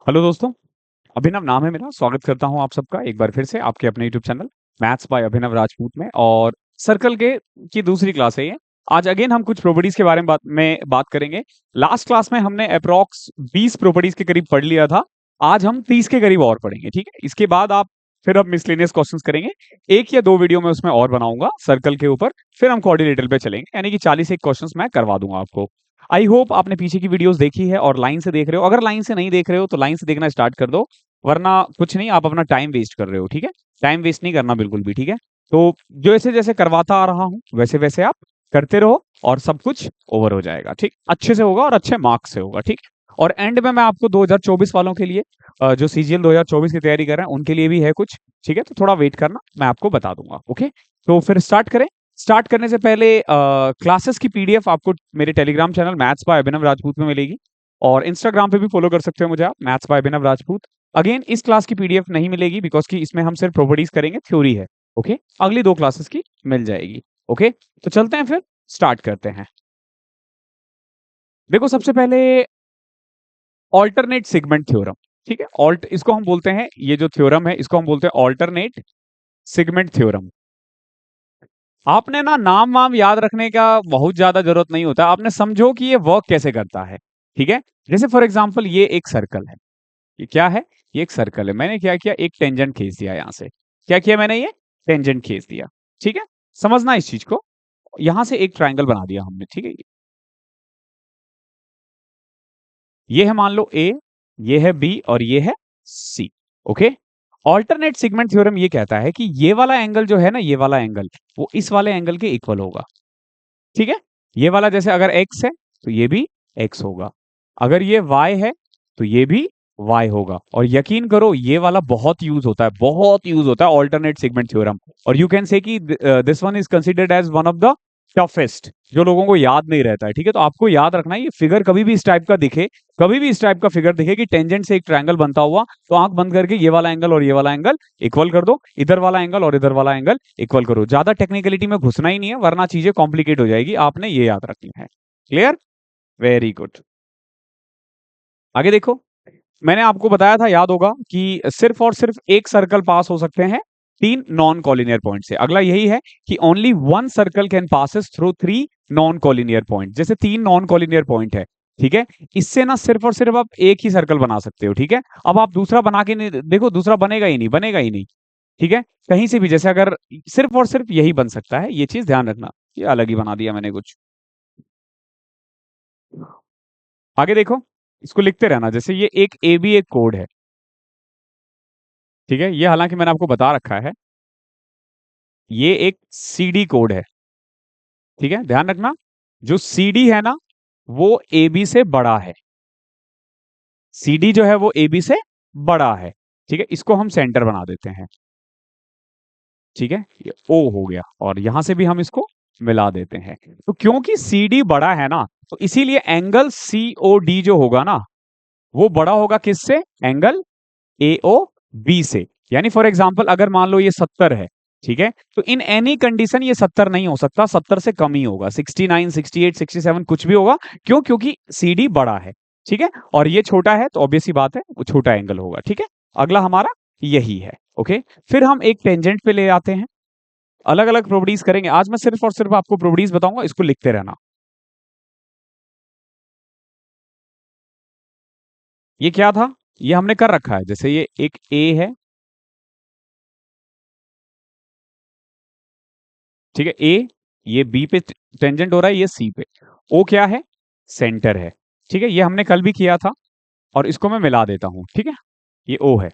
Hello दोस्तों, अभिनव नाम है मेरा। स्वागत करता हूं आप सबका एक बार फिर से आपके अपने यूट्यूब चैनल मैथ्स बाय अभिनव राजपूत में। और सर्कल के की दूसरी क्लास है ये। आज अगेन हम कुछ प्रॉपर्टीज के बारे में बात करेंगे। लास्ट क्लास में हमने अप्रॉक्स 20 प्रॉपर्टीज के करीब पढ़ लिया था। आज हम 30 के करीब और पढ़ेंगे, ठीक है। इसके बाद आप फिर अब मिसलेनियस क्वेश्चंस करेंगे। एक या दो वीडियो में उसमें और बनाऊंगा सर्कल के ऊपर, फिर हम कोऑर्डिनेटर पे चलेंगे, यानी कि 40 एक क्वेश्चंस मैं करवा दूंगा आपको। आई होप आपने पीछे की वीडियोस देखी है और लाइन से देख रहे हो। अगर लाइन से नहीं देख रहे हो तो लाइन से देखना स्टार्ट कर दो, वरना कुछ नहीं, आप अपना टाइम वेस्ट कर रहे हो, ठीक है। टाइम वेस्ट नहीं करना बिल्कुल भी, ठीक है। तो जैसे जैसे करवाता आ रहा हूं वैसे वैसे आप करते रहो और सब कुछ ओवर हो जाएगा, ठीक। अच्छे से होगा और अच्छे मार्क्स से होगा, ठीक। और एंड में मैं आपको 2024 वालों के लिए जो सीजीएल 2024 की तैयारी कर रहे हैं उनके लिए भी है कुछ, ठीक है। तो थोड़ा वेट करना, मैं आपको बता दूंगा, ओके। तो फिर स्टार्ट करें। स्टार्ट करने से पहले क्लासेस की पीडीएफ आपको मेरे टेलीग्राम चैनल मैथ्स बाय अभिनव राजपूत में मिलेगी, और इंस्टाग्राम पे भी फॉलो कर सकते हो मुझे आप, maths by Abhinav Rajput. Again इस क्लास की पीडीएफ नहीं मिलेगी बिकॉज कि इसमें हम सिर्फ प्रॉपर्टीज करेंगे, थ्योरी है, ओके। अगली दो क्लासेस की मिल जाएगी, ओके। तो चलते हैं, फिर स्टार्ट करते हैं। देखो, सबसे पहले ऑल्टरनेट सेगमेंट थ्योरम, ठीक है। ऑल्ट इसको हम बोलते हैं, ये जो थ्योरम है इसको हम बोलते हैं ऑल्टरनेट सेगमेंट थ्योरम। आपने ना नाम वाम याद रखने का बहुत ज्यादा जरूरत नहीं होता, आपने समझो कि ये वर्क कैसे करता है, ठीक है। जैसे फॉर एग्जांपल ये एक सर्कल है, ये क्या है, ये एक सर्कल है। मैंने क्या किया, एक टेंजेंट खींच दिया यहां से। क्या किया मैंने, ये टेंजेंट खींच दिया, ठीक है। समझना इस चीज को। यहां से एक ट्रायंगल बना दिया हमने, ठीक है। ये है मान लो ए, ये है बी और ये है सी, ओके। ऑल्टरनेट सेगमेंट थ्योरम ये कहता है कि ये वाला एंगल जो है ना, ये वाला एंगल वो इस वाले एंगल के इक्वल होगा, ठीक है। ये वाला जैसे अगर x है तो ये भी x होगा, अगर ये y है तो ये भी y होगा। और यकीन करो ये वाला बहुत यूज होता है, बहुत यूज होता है ऑल्टरनेट सेगमेंट थ्योरम। और यू कैन से कि this one is considered as one of the toughest, जो लोगों को याद नहीं रहता है, ठीक है। तो आपको याद रखना है, ये फिगर कभी भी इस टाइप का दिखे, कभी भी इस टाइप का फिगर दिखे कि टेंजेंट से एक ट्रायंगल बनता हुआ, तो आंख बंद करके ये वाला एंगल और ये वाला एंगल इक्वल कर दो, इधर वाला एंगल और इधर वाला एंगल इक्वल करो। ज्यादा टेक्निकलिटी में घुसना ही नहीं है, वरना चीजें कॉम्प्लिकेट हो जाएगी, आपने ये याद रखनी है। Clear, very good. आगे देखो, मैंने आपको बताया था, याद होगा, कि सिर्फ और सिर्फ एक सर्कल पास हो सकते हैं तीन नॉन कॉलिनियर पॉइंट से। अगला यही है कि only one circle can passes through three non collinear point. जैसे तीन नॉन कॉलिनियर पॉइंट है, ठीक है, इससे ना सिर्फ और सिर्फ आप एक ही सर्कल बना सकते हो, ठीक है। अब आप दूसरा बना के नहीं देखो, दूसरा बनेगा ही नहीं, बनेगा ही नहीं, ठीक है। कहीं से भी, जैसे अगर सिर्फ और सिर्फ यही बन सकता है, ये चीज ध्यान रखना। ये अलग ही बना दिया मैंने कुछ। आगे देखो, इसको लिखते रहना। जैसे ये एक ए बी एक कोड है, ठीक है। ये हालांकि मैंने आपको बता रखा है, ये एक सी डी कोड है, ठीक है। ध्यान रखना, जो सी डी है ना वो ए बी से बड़ा है। सी डी जो है वो ए बी से बड़ा है, ठीक है। इसको हम सेंटर बना देते हैं, ठीक है। ये ओ हो गया, और यहां से भी हम इसको मिला देते हैं। तो क्योंकि सी डी बड़ा है ना, तो इसीलिए एंगल सी ओ डी जो होगा ना, वो बड़ा होगा किससे, एंगल ए ओ बी से। यानी फॉर एग्जाम्पल अगर मान लो ये 70 है, ठीक है, तो इन एनी कंडीशन ये 70 नहीं हो सकता, 70 से कम ही होगा, 69 68 67 कुछ भी होगा। क्यों, क्योंकि सी डी बड़ा है, ठीक है, और ये छोटा है, तो ऑब्वियस सी बात है वो छोटा एंगल होगा, ठीक है। अगला हमारा यही है, ओके। फिर हम एक टेंजेंट पे ले आते हैं, अलग अलग प्रॉपर्टीज करेंगे। आज मैं सिर्फ और सिर्फ आपको प्रॉपर्टीज बताऊंगा, इसको लिखते रहना। ये क्या था, ये हमने कर रखा है। जैसे ये एक ए है, ठीक है, ए, ये बी पे टेंजेंट हो रहा है, ये सी पे। ओ क्या है, सेंटर है, ठीक है। ये हमने कल भी किया था, और इसको मैं मिला देता हूं, ठीक है। ये ओ है।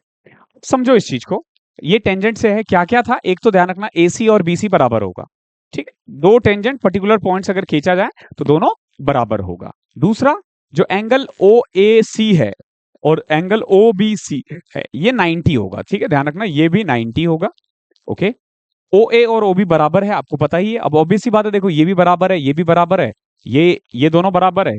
समझो इस चीज को, ये टेंजेंट से है, क्या क्या था, एक तो ध्यान रखना ए सी और बी सी बराबर होगा, ठीक है। दो टेंजेंट पर्टिकुलर पॉइंट्स अगर खींचा जाए तो दोनों बराबर होगा। दूसरा, जो एंगल ओ ए सी है और एंगल ओ बी सी है, ये 90 होगा, ठीक है। ध्यान रखना, ये भी 90 होगा, ओके। ओ ए और ओ बी बराबर है, आपको पता ही है। अब ऑब्वियस सी बात है, देखो ये भी बराबर है, ये भी बराबर है, ये दोनों बराबर है,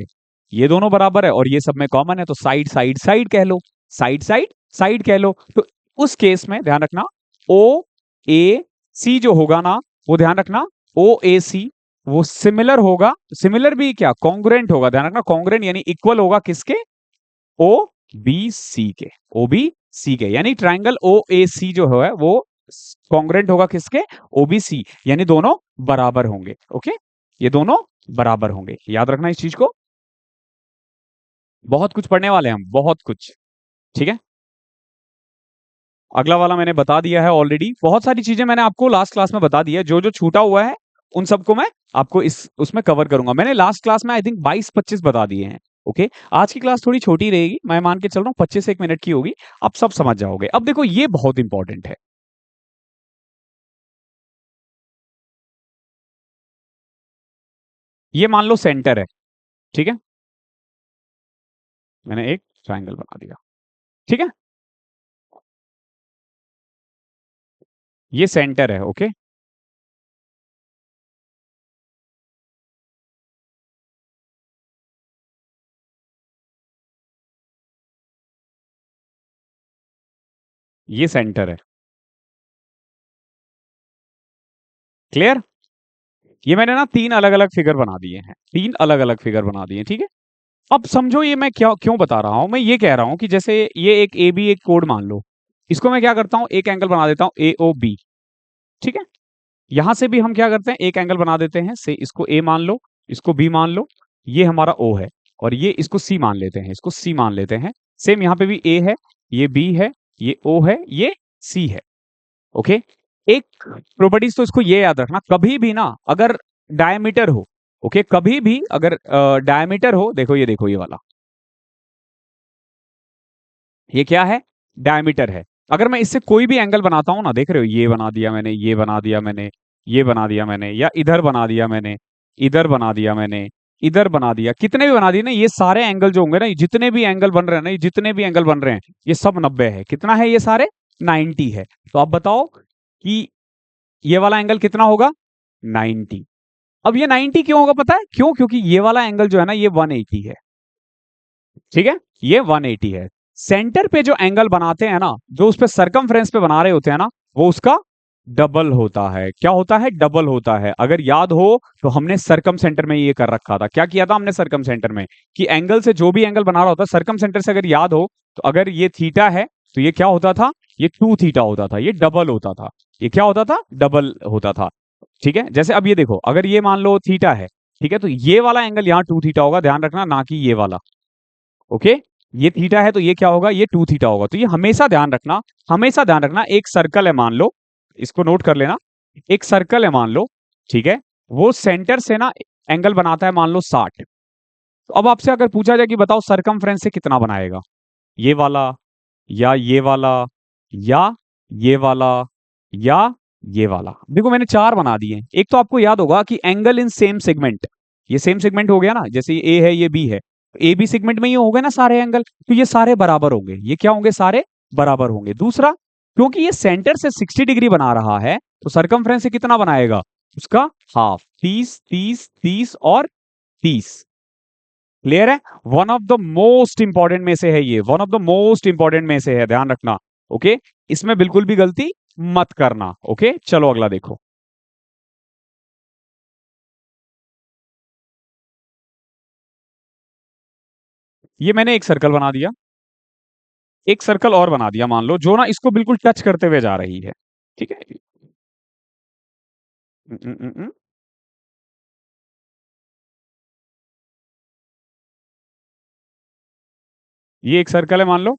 ये दोनों बराबर है, और ये सब में कॉमन है, तो साइड साइड साइड कह लो, साइड साइड साइड कह लो। तो उस केस में ध्यान रखना, ओ ए सी जो होगा ना, वो ध्यान रखना ओ ए सी वो सिमिलर होगा। सिमिलर भी क्या, कॉन्ग्रुएंट होगा। ध्यान रखना, कॉन्ग्रुएंट यानी इक्वल होगा किसके, ओ बी सी के, ओ बी सी के, यानी ट्राइंगल ओ ए सी जो है वो कॉन्ग्रेंट होगा किसके, ओबीसी, यानी दोनों बराबर होंगे। ओके, ये दोनों बराबर होंगे, याद रखना इस चीज को। बहुत कुछ पढ़ने वाले हैं हम, बहुत कुछ। ठीक है, अगला वाला मैंने बता दिया है ऑलरेडी, बहुत सारी चीजें मैंने आपको लास्ट क्लास में बता दी है, जो जो छूटा हुआ है उन सबको मैं आपको इस उसमें कवर करूंगा। मैंने लास्ट क्लास में आई थिंक 22-25 बता दिए हैं। ओके, आज की क्लास थोड़ी छोटी रहेगी, मैं मान के चल रहा हूँ 25 से 1 मिनट की होगी, आप सब समझ जाओगे। अब देखो ये बहुत इंपॉर्टेंट है, ये मान लो सेंटर है। ठीक है, मैंने एक ट्राइंगल बना दिया। ठीक है, ये सेंटर है। ओके, ये सेंटर है। क्लियर, ये मैंने ना तीन अलग अलग फिगर बना दिए हैं, तीन अलग अलग फिगर बना दिए हैं। ठीक है, अब समझो ये मैं क्या क्यों बता रहा हूं, मैं ये कह रहा हूं कि जैसे ये एक ए बी एक कोड मान लो, इसको मैं क्या करता हूं, एक एंगल बना देता हूं ए ओ बी। ठीक है, यहां से भी हम क्या करते हैं, एक एंगल बना देते हैं, से इसको ए मान लो, इसको बी मान लो, ये हमारा ओ है, और ये इसको सी मान लेते हैं, इसको सी मान लेते हैं। सेम यहां पे भी ए है, ये बी है, ये ओ है, ये सी है। ओके, एक प्रॉपर्टीज तो इसको ये याद रखना, कभी भी ना अगर डायमीटर हो, ओके, कभी भी अगर डायमीटर हो, देखो ये वाला, ये क्या है, डायमीटर है। अगर मैं इससे कोई भी एंगल बनाता हूं ना, देख रहे हो, ये बना दिया मैंने, ये बना दिया मैंने, ये बना दिया मैंने, या इधर बना दिया मैंने, इधर बना दिया मैंने, इधर बना दिया, कितने भी बना दिए ना, ये सारे एंगल जो होंगे ना, ये जितने भी एंगल बन रहे हैं ना, ये जितने भी एंगल बन रहे हैं, ये सब 90 है। कितना है ये सारे, 90 है। तो आप बताओ कि ये वाला एंगल कितना होगा, 90। अब ये 90 क्यों होगा पता है क्यों, क्योंकि ये वाला एंगल जो है ना, ये 180 है। ठीक है, ये 180 है। सेंटर पे जो एंगल बनाते हैं ना, जो उस पे सरकमफ्रेंस पे बना रहे होते हैं ना, वो उसका डबल होता है। क्या होता है, डबल होता है। अगर याद हो तो हमने सरकम सेंटर में ये कर रखा था, क्या किया था हमने सरकम सेंटर में, कि एंगल से जो भी एंगल बना रहा होता है सरकम सेंटर से, अगर याद हो तो, अगर ये थीटा है तो ये क्या होता था, ये 2 थीटा होता था, ये डबल होता था, ये क्या होता था, डबल होता था। ठीक है, जैसे अब ये देखो, अगर ये मान लो थीटा है, ठीक है, तो ये वाला एंगल यहाँ 2 थीटा होगा, ध्यान रखना, ना कि ये वाला। ओके, ये थीटा है तो ये क्या होगा, ये 2 थीटा होगा। तो ये हमेशा ध्यान रखना, हमेशा ध्यान रखना, एक सर्कल है मान लो, इसको नोट कर लेना, एक सर्कल है मान लो, ठीक है, वो सेंटर से ना एंगल बनाता है मान लो 60। तो अब आपसे अगर पूछा जाए कि बताओ सरकमफ्रेंस से कितना बनाएगा, ये वाला, या ये वाला, या ये वाला, या ये वाला। देखो मैंने चार बना दिए। एक तो आपको याद होगा कि एंगल इन सेम सेगमेंट, ये सेम सेगमेंट हो गया ना, जैसे ये ए है ये बी है, ए बी सेगमेंट में ये हो गए ना सारे एंगल, तो ये सारे बराबर होंगे। ये क्या होंगे, सारे बराबर होंगे। दूसरा, क्योंकि ये सेंटर से 60 डिग्री बना रहा है, तो सरकमफ्रेंस से कितना बनाएगा, उसका हाफ, 30 30 30 और 30। क्लियर है, one of the most important में से है ये, one of the most important में से है, ध्यान रखना। ओके, इसमें बिल्कुल भी गलती मत करना। ओके, चलो अगला देखो। ये मैंने एक सर्कल बना दिया, एक सर्कल और बना दिया मान लो, जो ना इसको बिल्कुल टच करते हुए जा रही है। ठीक है, न, न, न, न, ये एक सर्कल है मान लो,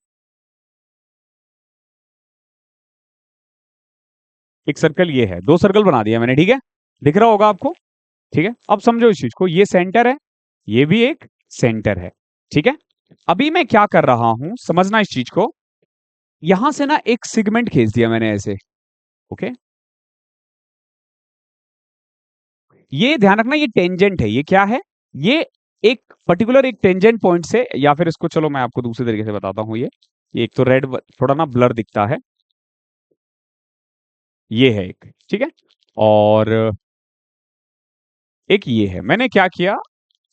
एक सर्कल ये है, दो सर्कल बना दिया मैंने। ठीक है, दिख रहा होगा आपको। ठीक है, अब समझो इस चीज को, ये सेंटर है, ये भी एक सेंटर है। ठीक है, अभी मैं क्या कर रहा हूं, समझना इस चीज को, यहां से ना एक सेगमेंट खींच दिया मैंने ऐसे। ओके, ये ध्यान रखना, ये टेंजेंट है, ये क्या है, ये एक पर्टिकुलर एक टेंजेंट पॉइंट से, या फिर इसको चलो मैं आपको दूसरे तरीके से बताता हूँ। ये एक तो रेड थोड़ा ना ब्लर दिखता है, ये है एक। ठीक है, और एक ये है। मैंने क्या किया,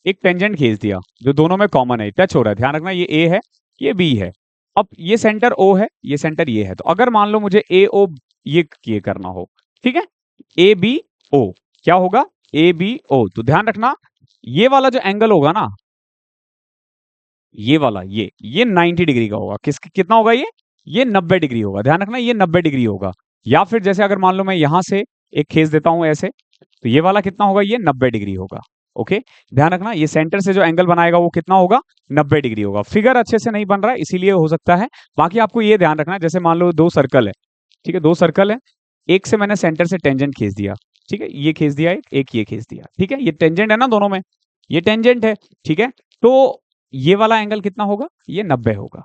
एक टेंजेंट खींच दिया जो दोनों में कॉमन है, टच हो रहा है। ध्यान रखना, ये ए है, ये बी है। अब ये सेंटर ओ है, ये सेंटर ये है। तो अगर मान लो मुझे ए ओ ये करना हो, ठीक है, ए बी ओ, क्या होगा, ए बी ओ, तो ध्यान रखना, ये वाला जो एंगल होगा ना, ये वाला ये 90 डिग्री का होगा। कितना होगा ये 90 डिग्री होगा। ध्यान रखना ये 90 डिग्री होगा। या फिर जैसे अगर मान लो मैं यहां से एक खींच देता हूं ऐसे, तो ये वाला कितना होगा, ये 90 डिग्री होगा। ओके, ध्यान रखना ये सेंटर से जो एंगल बनाएगा वो कितना होगा, 90 डिग्री होगा। फिगर अच्छे से नहीं बन रहा है इसीलिए हो सकता है। बाकी आपको ये ध्यान रखना है, जैसे मान लो दो सर्कल है, ठीक है, दो सर्कल है, एक से मैंने सेंटर से टेंजेंट खींच दिया, ठीक है, ये खींच दिया, एक ये खींच दिया, ठीक है, ये टेंजेंट है ना दोनों में, ये टेंजेंट है, ठीक है। तो ये वाला एंगल कितना होगा, ये 90 होगा,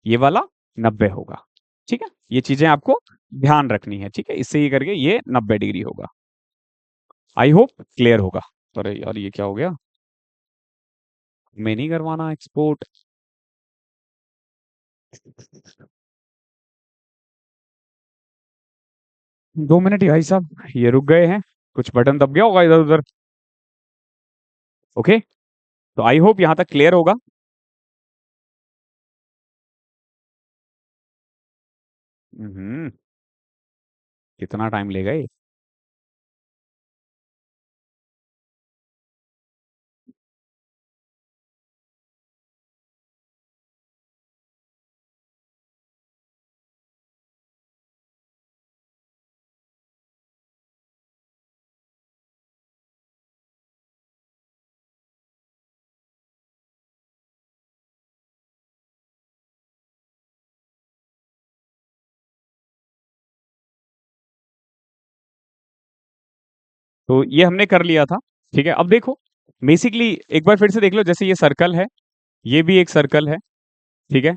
ये वाला 90 होगा, ठीक है। ये चीजें आपको ध्यान रखनी है, ठीक है, इससे ये करके ये 90 डिग्री होगा। आई होप क्लियर होगा। अरे यार ये क्या हो गया, मैं नहीं करवाना एक्सपोर्ट। 2 मिनट ही भाई साहब, ये रुक गए हैं, कुछ बटन दब गया होगा इधर उधर। ओके, तो आई होप यहां तक क्लियर होगा। हम्म, कितना टाइम लेगा ये। तो ये हमने कर लिया था, ठीक है। अब देखो बेसिकली एक बार फिर से देख लो, जैसे ये सर्कल है, ये भी एक सर्कल है, ठीक है,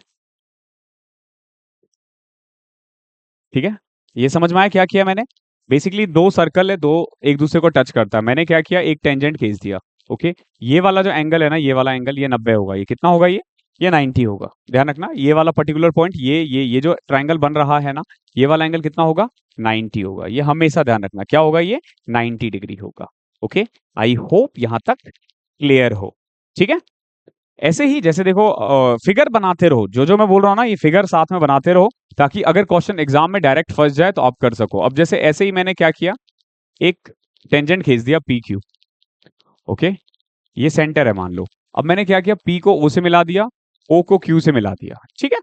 ठीक है। ये समझ में आया क्या किया मैंने, बेसिकली दो सर्कल है, दो एक दूसरे को टच करता है, मैंने क्या किया, एक टेंजेंट खींच दिया। ओके, ये वाला जो एंगल है ना, ये वाला एंगल ये 90 होगा, ये कितना होगा, ये 90 होगा। ध्यान रखना ये वाला पर्टिकुलर पॉइंट, ये जो ट्रायंगल बन रहा है ना, ये वाला एंगल कितना होगा, 90 होगा। ये हमेशा ध्यान रखना क्या होगा, ये 90 डिग्री होगा। ओके, आई होप यहां तक क्लियर हो, ठीक है। ऐसे ही जैसे देखो फिगर बनाते रहो, जो जो मैं बोल रहा हूँ ना ये फिगर साथ में बनाते रहो, ताकि अगर क्वेश्चन एग्जाम में डायरेक्ट फंस जाए तो आप कर सको। अब जैसे ऐसे ही मैंने क्या किया, एक टेंजेंट खींच दिया पी क्यू। ओके, ये सेंटर है मान लो। अब मैंने क्या किया, पी को ओ से मिला दिया, ओ को क्यू से मिला दिया, ठीक है,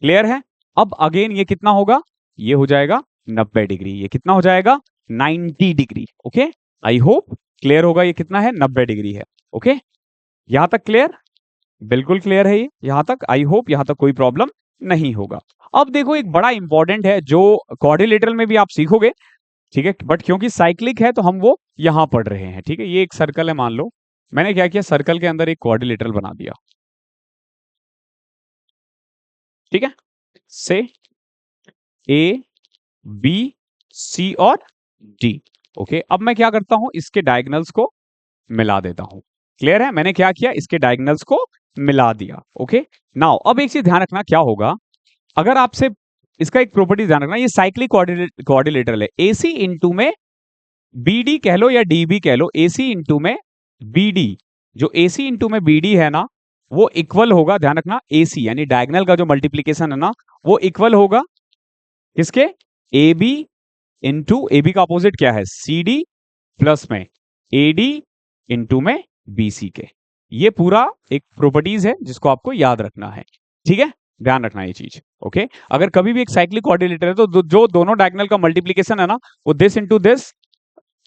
क्लियर है। अब अगेन ये कितना होगा, ये हो जाएगा 90 डिग्री, ये कितना हो जाएगा 90 degree. Okay, I hope clear होगा, ये कितना है 90 डिग्री है। ओके, यहां तक क्लियर, बिल्कुल क्लियर है ये यहां तक। आई होप यहां तक कोई प्रॉब्लम नहीं होगा। अब देखो एक बड़ा इंपॉर्टेंट है जो क्वाड्रिलेटरल में भी आप सीखोगे, ठीक है, बट क्योंकि साइक्लिक है तो हम वो यहां पढ़ रहे हैं, ठीक है। ये एक सर्कल है मान लो, मैंने क्या किया, सर्कल के अंदर एक क्वाड्रिलेटरल बना दिया, ठीक है, से ए बी सी और डी। ओके, अब मैं क्या करता हूं, इसके डायगोनल्स को मिला देता हूं। क्लियर है, मैंने क्या किया, इसके डायगोनल्स को मिला दिया। ओके, नाउ अब एक चीज ध्यान रखना क्या होगा, अगर आपसे इसका एक प्रॉपर्टी ध्यान रखना, ये साइक्लिक कोऑर्डिनेटर है, एसी इंटू में बीडी कह लो या डीबी कह लो, एसी इंटू में बीडी, जो एसी इंटू में बीडी है ना, वो इक्वल होगा, ध्यान रखना, एसी यानी डायगोनल का जो मल्टीप्लीकेशन है ना, वो इक्वल होगा किसके, A B into, A B का अपोजिट क्या है, सी डी, प्लस में ए डी इंटू में बी सी के। ये पूरा एक प्रॉपर्टीज है जिसको आपको याद रखना है, ठीक है, ध्यान रखना ये चीज। ओके, अगर कभी भी एक साइक्लिक कोऑर्डिनेटर है तो जो दोनों डायगोनल का मल्टीप्लीकेशन है ना, वो दिस इंटू दिस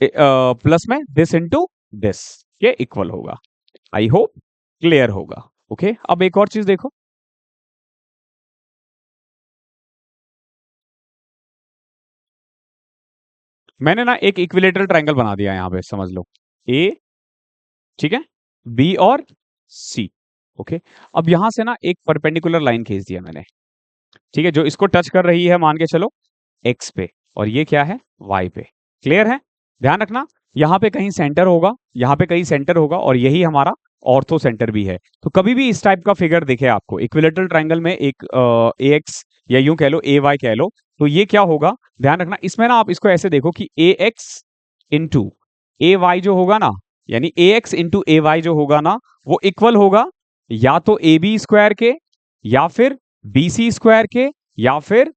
प्लस में दिस इंटू दिस के इक्वल होगा। आई होप क्लियर होगा। ओके, अब एक और चीज देखो, मैंने ना एक इक्विलेटरल ट्रायंगल बना दिया यहां पे, समझ लो ए, ठीक है, बी और सी। ओके, अब यहां से ना एक परपेंडिकुलर लाइन खींच दिया मैंने, ठीक है, जो इसको टच कर रही है मान के चलो एक्स पे, और ये क्या है, वाई पे। क्लियर है, ध्यान रखना यहां पे कहीं सेंटर होगा, यहां पे कहीं सेंटर होगा, और यही हमारा ऑर्थो सेंटर भी है। तो कभी भी इस टाइप का फिगर दिखे आपको इक्विलेटरल ट्रायंगल में, एक ए एक्स या यूं कह लो ए वाई कह लो, तो ये क्या होगा, ध्यान रखना इसमें ना आप इसको ऐसे देखो कि ए एक्स इंटू ए वाई जो होगा ना, यानी ए एक्स इंटू ए वाई जो होगा ना, वो इक्वल होगा या तो ए बी स्क्वायर के, या फिर बी सी स्क्वायर के, या फिर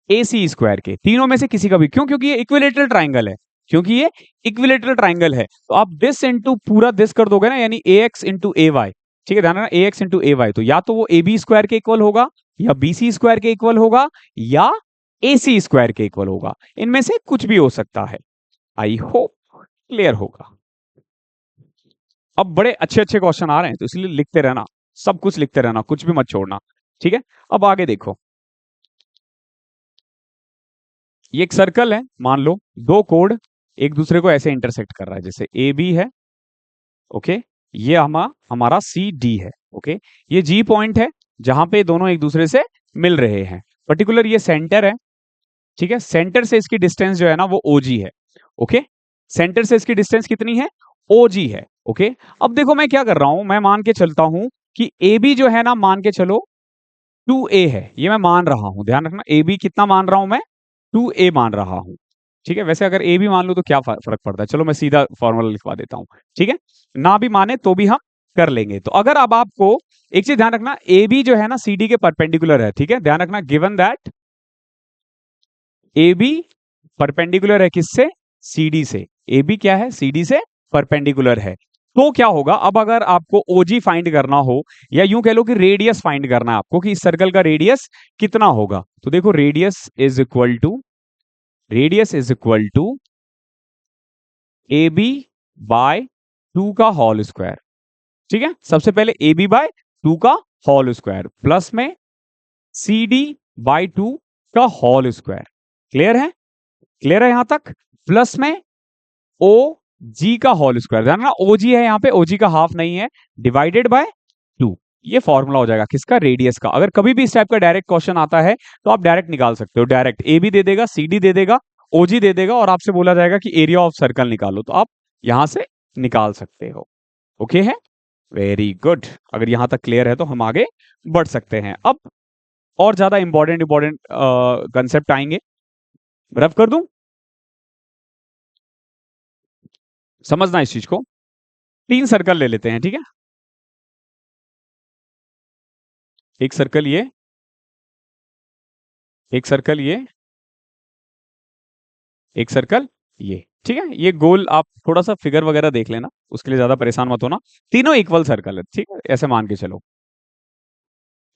ए सी स्क्वायर के, तीनों में से किसी का भी। क्यों, क्योंकि ये इक्विलेटरल ट्राइंगल है, क्योंकि ये इक्विलेटरल ट्राइंगल है। तो आप दिस इंटू पूरा दिस कर दोगे ना, यानी ए एक्स इंटू ए वाई, ठीक है, ध्यान रखना ए एक्स इंटू ए वाई, तो या तो वो ए बी स्क्वायर के इक्वल होगा, या बी सी स्क्वायर के इक्वल होगा, या ए सी स्क्वायर के इक्वल होगा, इनमें से कुछ भी हो सकता है। आई होप क्लियर होगा। अब बड़े अच्छे अच्छे क्वेश्चन आ रहे हैं, तो इसलिए लिखते रहना, सब कुछ लिखते रहना, कुछ भी मत छोड़ना, ठीक है। अब आगे देखो, ये एक सर्कल है, मान लो दो कोड एक दूसरे को ऐसे इंटरसेक्ट कर रहा है, जैसे ए बी है, ओके, ये हमारा सी डी है, ओके, ये जी पॉइंट है जहां पे दोनों एक दूसरे से मिल रहे हैं, पर्टिकुलर ये सेंटर है, ठीक है, सेंटर से इसकी डिस्टेंस जो है ना वो ओजी है, ओके, सेंटर से इसकी डिस्टेंस कितनी है, ओजी है, ओके। अब देखो मैं क्या कर रहा हूं, मैं मान के चलता हूं कि ए बी जो है ना, मान के चलो 2a है, ये मैं मान रहा हूं, ध्यान रखना ए बी कितना मान रहा हूं मैं, 2a मान रहा हूं, ठीक है। वैसे अगर ए भी मान लूं तो क्या फर्क पड़ता है, चलो मैं सीधा फॉर्मूला लिखवा देता हूं, ठीक है, ना भी माने तो भी हम कर लेंगे। तो अगर अब आपको एक चीज ध्यान रखना, ए बी जो है ना सी डी के परपेंडिकुलर है, ठीक है, ध्यान रखना, given that A B perpendicular है किससे, सी डी से, ए बी क्या है, सी डी से परपेंडिकुलर है, तो क्या होगा, अब अगर आपको ओजी फाइंड करना हो, या यूं कह लो कि रेडियस फाइंड करना है आपको, कि इस सर्कल का रेडियस कितना होगा, तो देखो radius is equal to A B by 2 का होल स्क्वायर, ठीक है, सबसे पहले ए बी बाय 2 का होल स्क्वायर प्लस में सी डी बाय 2 का होल स्क्वायर, क्लियर है, क्लियर है यहां तक, प्लस में ओ जी का होल स्क्वायर, ध्यान रखना ओ जी है यहाँ पे, ओ जी का हाफ नहीं है, डिवाइडेड बाय 2, ये फॉर्मूला हो जाएगा किसका, रेडियस का। अगर कभी भी इस टाइप का डायरेक्ट क्वेश्चन आता है तो आप डायरेक्ट निकाल सकते हो, डायरेक्ट ए बी दे देगा, सी डी दे देगा, ओजी दे देगा, और आपसे बोला जाएगा कि एरिया ऑफ सर्कल निकालो, तो आप यहां से निकाल सकते हो, ओके है, वेरी गुड। अगर यहां तक क्लियर है तो हम आगे बढ़ सकते हैं। अब और ज्यादा इंपॉर्टेंट इंपॉर्टेंट कंसेप्ट आएंगे, रफ कर दूं, समझना इस चीज को, 3 सर्कल ले लेते हैं, ठीक है, एक सर्कल ये, एक सर्कल ये, एक सर्कल ये, ठीक है, ये गोल आप थोड़ा सा फिगर वगैरह देख लेना, उसके लिए ज्यादा परेशान मत होना, तीनों इक्वल सर्कल है, ठीक है, ऐसे मान के चलो,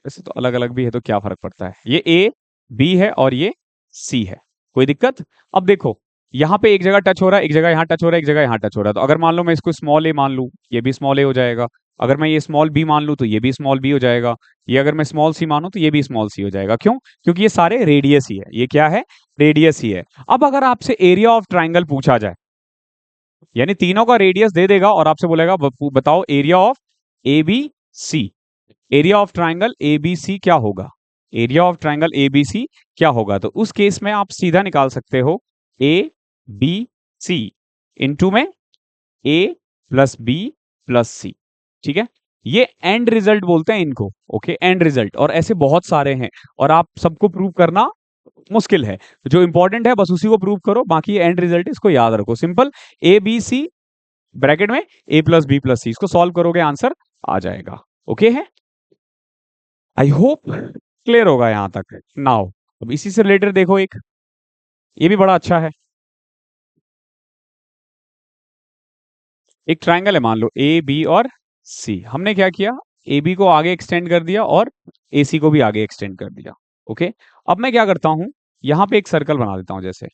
वैसे तो अलग अलग भी है तो क्या फर्क पड़ता है, ये ए बी है और ये सी है, कोई दिक्कत। अब देखो यहाँ पे एक जगह टच हो रहा है, एक जगह यहाँ टच हो रहा है, एक जगह यहाँ टच हो रहा है, तो अगर मान लो मैं इसको स्मॉल ए मान लूँ, ये भी स्मॉल ए हो जाएगा, अगर मैं ये स्मॉल बी मान लूँ तो ये भी स्मॉल बी हो जाएगा, ये अगर मैं स्मॉल सी मानूं तो ये भी स्मॉल सी हो जाएगा, क्यों, क्योंकि ये सारे रेडियस ही है, ये क्या है, रेडियस ही है। अब अगर आपसे एरिया ऑफ ट्राइंगल पूछा जाए, यानी तीनों का रेडियस दे देगा और आपसे बोलेगा बताओ area of A B C, area of triangle A B C क्या होगा, area of triangle A B C क्या होगा, तो उस केस में आप सीधा निकाल सकते हो ए बी सी इंटू में ए प्लस बी प्लस सी, ठीक है, ये एंड रिजल्ट बोलते हैं इनको, ओके, एंड रिजल्ट, और ऐसे बहुत सारे हैं, और आप सबको प्रूव करना मुश्किल है, जो इंपॉर्टेंट है बस उसी को प्रूव करो, बाकी एंड रिजल्ट इसको याद रखो, simple, A B C bracket में A plus B plus C, इसको सॉल्व करोगे आंसर आ जाएगा, ओके है, आई होप क्लियर होगा यहां तक। नाउ अब इसी से रिलेटेड देखो, एक ये भी बड़ा अच्छा है, एक ट्राइंगल है, मान लो ए बी और सी, हमने क्या किया, ए बी को आगे एक्सटेंड कर दिया और ए सी को भी आगे एक्सटेंड कर दिया, ओके। अब मैं क्या करता हूं, यहां पे एक सर्कल बना देता हूं जैसे,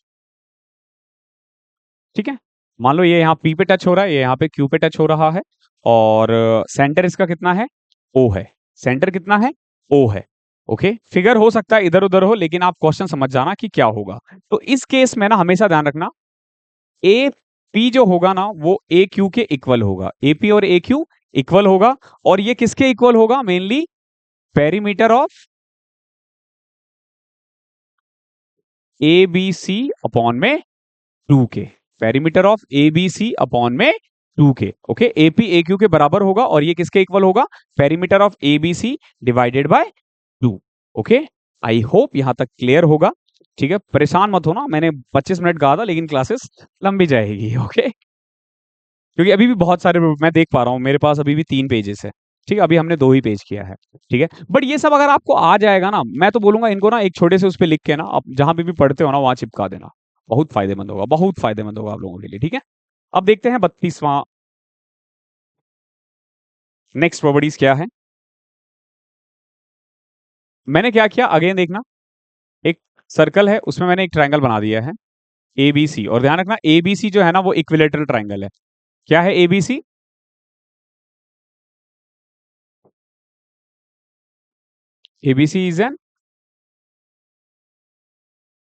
ठीक है, मान लो ये यहाँ पी पे टच हो रहा है, ये यहाँ पे क्यू पे टच हो रहा है, और सेंटर इसका कितना है, ओ है, सेंटर कितना है, ओ है, ओके। फिगर हो सकता है इधर उधर हो, लेकिन आप क्वेश्चन समझ जाना कि क्या होगा। तो इस केस में ना हमेशा ध्यान रखना, ए पी जो होगा ना वो ए क्यू के इक्वल होगा, ए पी और ए क्यू इक्वल होगा, और ये किसके इक्वल होगा, mainly perimeter of A B C upon में 2 के, perimeter of A B C upon में 2 के, okay, A P A Q के बराबर होगा, और ये किसके इक्वल होगा, perimeter of A B C divided by 2, okay. I hope यहां तक क्लियर होगा, ठीक है, परेशान मत होना, मैंने 25 मिनट कहा था लेकिन क्लासेस लंबी जाएगी, ओके, क्योंकि अभी भी बहुत सारे मैं देख पा रहा हूँ, मेरे पास अभी भी 3 पेजेस है, ठीक है, अभी हमने 2 ही पेज किया है, ठीक है, बट ये सब अगर आपको आ जाएगा ना, मैं तो बोलूंगा इनको ना एक छोटे से उस पर लिख के ना, आप जहां पे भी पढ़ते हो ना वहां चिपका देना, बहुत फायदेमंद होगा, बहुत फायदेमंद होगा आप लोगों के लिए, ठीक है। अब देखते हैं 32वां नेक्स्ट प्रॉपर्टीज क्या है, मैंने क्या किया अगेन देखना, एक सर्कल है उसमें मैंने एक ट्रायंगल बना दिया है एबीसी, और ध्यान रखना एबीसी जो है ना वो इक्विलेटरल ट्रायंगल है। क्या है ABC? ABC is an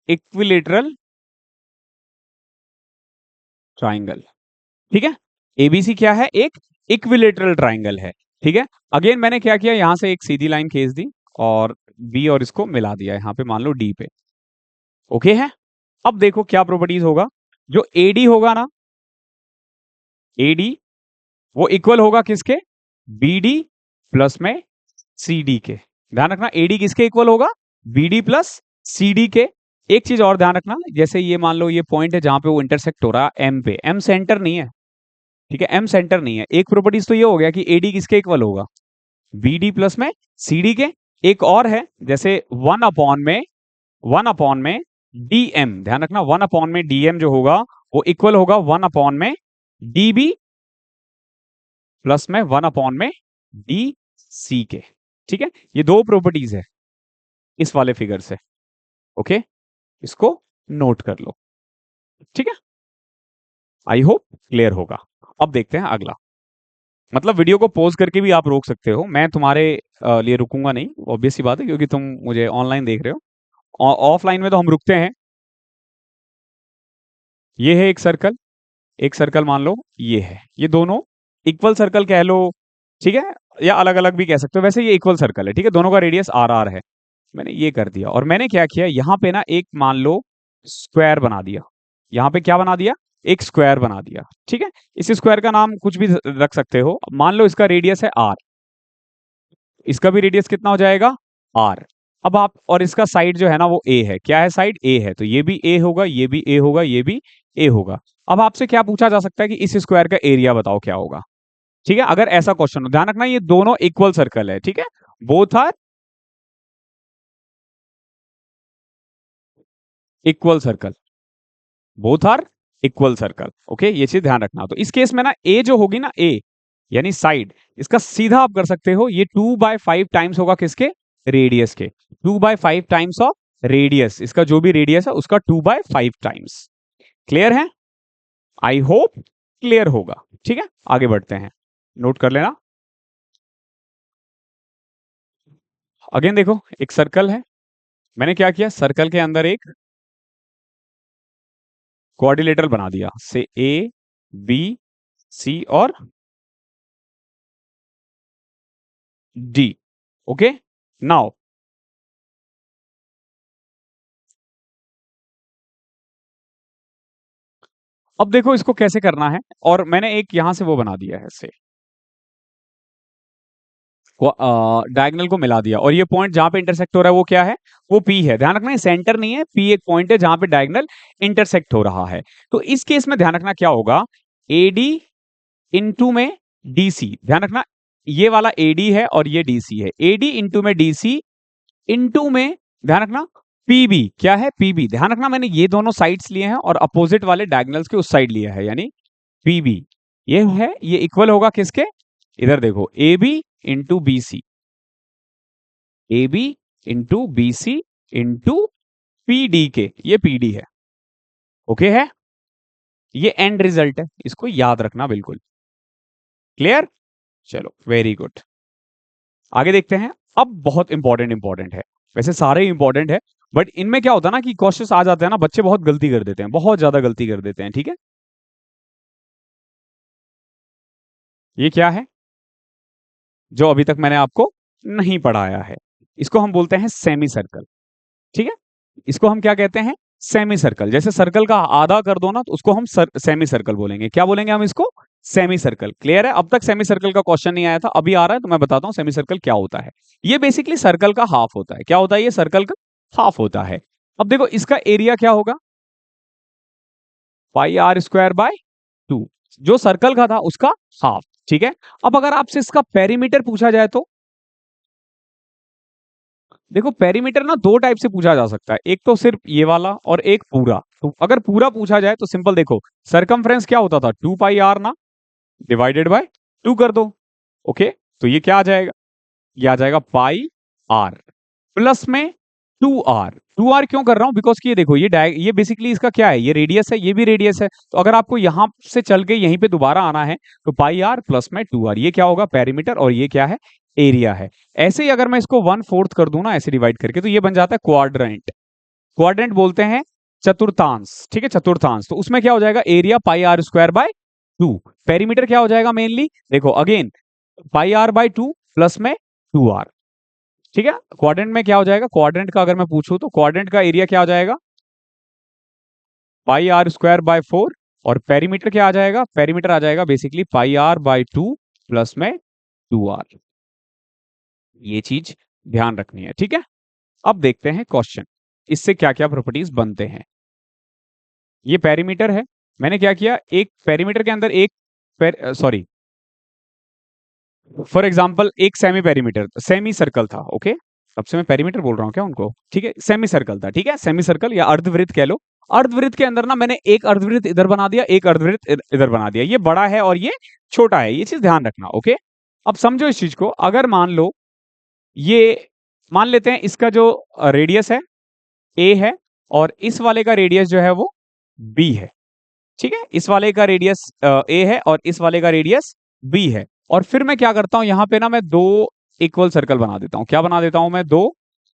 equilateral triangle, ठीक है। एबीसी क्या है? एक इक्विलेटरल ट्रायंगल है, ठीक है। अगेन मैंने क्या किया, यहां से एक सीधी लाइन खींच दी और बी और इसको मिला दिया यहां पे, मान लो डी पे, ओके है। अब देखो क्या प्रॉपर्टीज होगा, जो एडी होगा ना, एडी वो इक्वल होगा किसके? बीडी प्लस में सीडी के। ध्यान रखना एडी किसके इक्वल होगा? बीडी प्लस सीडी के। एक चीज और ध्यान रखना, जैसे ये मान लो ये पॉइंट है जहां पे वो इंटरसेक्ट हो रहा है एम पे, एम सेंटर नहीं है, ठीक है, एम सेंटर नहीं है। एक प्रॉपर्टीज तो ये हो गया कि एडी किसके इक्वल होगा? बीडी प्लस में सीडी के। एक और है, जैसे वन अपॉन में डीएम, ध्यान रखना वन अपॉन में डीएम जो होगा वो इक्वल होगा वन अपॉन में डीबी प्लस में वन अपॉन में डी सी के, ठीक है। ये दो प्रॉपर्टीज है इस वाले फिगर से, ओके, इसको नोट कर लो, ठीक है। आई होप क्लियर होगा। अब देखते हैं अगला, मतलब वीडियो को पॉज करके भी आप रोक सकते हो, मैं तुम्हारे लिए रुकूंगा नहीं, ऑब्वियस सी बात है, क्योंकि तुम मुझे ऑनलाइन देख रहे हो। ऑफलाइन में तो हम रुकते हैं। ये है एक सर्कल मान लो ये है, ये दोनों इक्वल सर्कल कह लो, ठीक है, या अलग अलग भी कह सकते हो, वैसे ये इक्वल सर्कल है, ठीक है, दोनों का रेडियस आर आर है। मैंने ये कर दिया और मैंने क्या किया, यहां पे ना एक मान लो स्क्वायर बना दिया, यहां पे क्या बना दिया? एक स्क्वायर बना दिया, ठीक है। इस स्क्वायर का नाम कुछ भी रख सकते हो, मान लो इसका रेडियस है आर, इसका भी रेडियस कितना हो जाएगा? आर। अब आप, और इसका साइड जो है ना वो ए है, क्या है? साइड ए है, तो ये भी ए होगा, ये भी ए होगा, ये भी ए होगा। अब आपसे क्या पूछा जा सकता है कि इस स्क्वायर का एरिया बताओ क्या होगा, ठीक है, अगर ऐसा क्वेश्चन हो। ध्यान रखना ये दोनों इक्वल सर्कल है, ठीक है, both are equal circle, both are equal circle, okay, ये चीज ध्यान रखना। तो इस केस में ना ए जो होगी ना, ए यानी साइड, इसका सीधा आप कर सकते हो, ये 2/5 टाइम्स होगा किसके? रेडियस के। 2/5 टाइम्स ऑफ रेडियस, इसका जो भी रेडियस है उसका 2/5 टाइम्स। क्लियर है? आई होप क्लियर होगा, ठीक है। आगे बढ़ते हैं, नोट कर लेना। अगेन देखो एक सर्कल है, मैंने क्या किया, सर्कल के अंदर एक क्वाड्रिलेटरल बना दिया से ए बी सी और डी, ओके। नाउ अब देखो इसको कैसे करना है, और मैंने एक यहां से वो बना दिया है से डायगोनल को मिला दिया, और ये पॉइंट जहां पे इंटरसेक्ट हो रहा है वो क्या है? वो पी है। ध्यान रखना ये सेंटर नहीं है, पी एक पॉइंट है जहां पे डायगोनल इंटरसेक्ट हो रहा है। तो इस केस में ध्यान रखना क्या होगा, एडी इंटू में डीसी, ध्यान रखना ये वाला एडी है और ये डीसी है, एडी इंटू में डीसी इंटू में ध्यान रखना पीबी, क्या है? पीबी। ध्यान रखना मैंने ये दोनों साइड्स लिए हैं और अपोजिट वाले डायगोनल्स के उस साइड लिया है, यानी पीबी ये है, ये इक्वल होगा किसके? इधर देखो A B into B C, A B into B C into P D के, ये पी डी है, ओके है, ये एंड रिजल्ट है, इसको याद रखना बिल्कुल। क्लियर? चलो वेरी गुड, आगे देखते हैं। अब बहुत इंपॉर्टेंट है, वैसे सारे इंपॉर्टेंट है, बट इनमें क्या होता है ना कि क्वेश्चंस आ जाते हैं ना, बच्चे बहुत गलती कर देते हैं, बहुत ज्यादा गलती कर देते हैं, ठीक है। ये क्या है जो अभी तक मैंने आपको नहीं पढ़ाया है? इसको हम बोलते हैं सेमी सर्कल, ठीक है। इसको हम क्या कहते हैं? Semi circle. जैसे सर्कल का आधा कर दो ना तो उसको हम सेमी सर्कल बोलेंगे। क्या बोलेंगे हम इसको? Semi circle. क्लियर है? अब तक सेमी सर्कल का क्वेश्चन नहीं आया था, अभी आ रहा है, तो मैं बताता हूं सेमी सर्कल क्या होता है। ये बेसिकली सर्कल का हाफ होता है। क्या होता है? ये सर्कल का हाफ होता है। अब देखो इसका एरिया क्या होगा? पाई आर स्क्वायर बाय 2, जो सर्कल का था उसका हाफ, ठीक है। अब अगर आपसे इसका पेरीमीटर पूछा जाए तो देखो पेरीमीटर ना दो टाइप से पूछा जा सकता है, एक तो सिर्फ ये वाला और एक पूरा। तो अगर पूरा पूछा जाए तो सिंपल देखो, सरकमफ्रेंस क्या होता था? 2 पाई आर ना, डिवाइडेड बाय 2 कर दो, ओके। तो ये क्या आ जाएगा, ये आ जाएगा पाई आर प्लस में 2r। 2r क्यों कर रहा हूं, बिकॉज कि ये देखो ये बेसिकली इसका क्या है, ये रेडियस है, ये भी रेडियस है, तो अगर आपको यहां से चल के यहीं पे दोबारा आना है तो पाई आर प्लस में 2r, ये क्या होगा पेरीमीटर, और ये क्या है एरिया है। ऐसे ही अगर मैं इसको 1/4 कर दूं ना ऐसे डिवाइड करके, तो ये बन जाता है क्वाड्रेंट। क्वाड्रेंट बोलते हैं चतुर्थांश, ठीक है चतुर्थांश। तो उसमें क्या हो जाएगा area pi r square by 2। Perimeter क्या हो जाएगा मेनली, देखो again pi r by 2 plus में 2r। ठीक है, क्वाड्रेंट में क्या हो जाएगा, क्वाड्रेंट का अगर मैं पूछूं तो क्वाड्रेंट का एरिया क्या हो जाएगा पाई आर स्क्वायर बाय 4, और पेरीमीटर क्या आ जाएगा, पेरीमीटर आ जाएगा basically pi r by 2 plus में 2r। ये चीज ध्यान रखनी है, ठीक है। अब देखते हैं क्वेश्चन, इससे क्या क्या प्रॉपर्टीज बनते हैं। ये पेरीमीटर है, मैंने क्या किया, एक पेरीमीटर के अंदर एक सॉरी फॉर एग्जाम्पल एक सेमी पेरीमीटर सेमी सर्कल था, ओके। तब से मैं पेरीमीटर बोल रहा हूँ क्या उनको, ठीक है सेमी सर्कल था, ठीक है सेमी सर्कल या अर्धवृत्त कह लो। अर्धवृत्त के अंदर ना मैंने एक अर्धवृत्त इधर बना दिया, एक अर्धवृत्त इधर बना दिया, ये बड़ा है और ये छोटा है, ये चीज ध्यान रखना, ओके। अब समझो इस चीज को, अगर मान लो ये मान लेते हैं इसका जो रेडियस है ए है, और इस वाले का रेडियस जो है वो बी है, ठीक है। इस वाले का रेडियस ए है और इस वाले का रेडियस बी है, और फिर मैं क्या करता हूं यहां पे ना मैं दो इक्वल सर्कल बना देता हूं। क्या बना देता हूं मैं, दो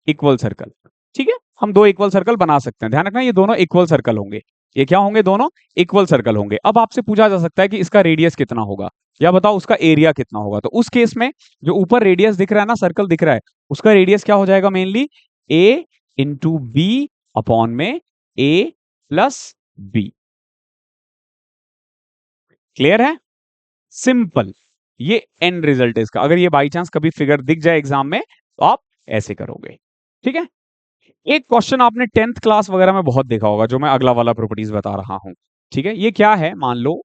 इक्वल सर्कल, ठीक है। हम दो इक्वल सर्कल बना सकते हैं, ध्यान रखना ये दोनों इक्वल सर्कल होंगे, ये क्या होंगे दोनों इक्वल सर्कल होंगे। अब आपसे पूछा जा सकता है कि इसका रेडियस कितना होगा, या बताओ उसका एरिया कितना होगा। तो उस केस में जो ऊपर रेडियस दिख रहा है ना, सर्कल दिख रहा है, उसका रेडियस क्या हो जाएगा मेनली ए इंटू बी अपॉन में ए प्लस बी। क्लियर है, सिंपल। ये एंड रिजल्ट है इसका, अगर ये बाई चांस कभी फिगर दिख जाए एग्जाम में तो आप ऐसे करोगे, ठीक है। एक क्वेश्चन आपने 10th क्लास वगैरह में बहुत देखा होगा, जो मैं अगला वाला प्रॉपर्टीज बता रहा हूं, ठीक है। ये क्या है, मान लो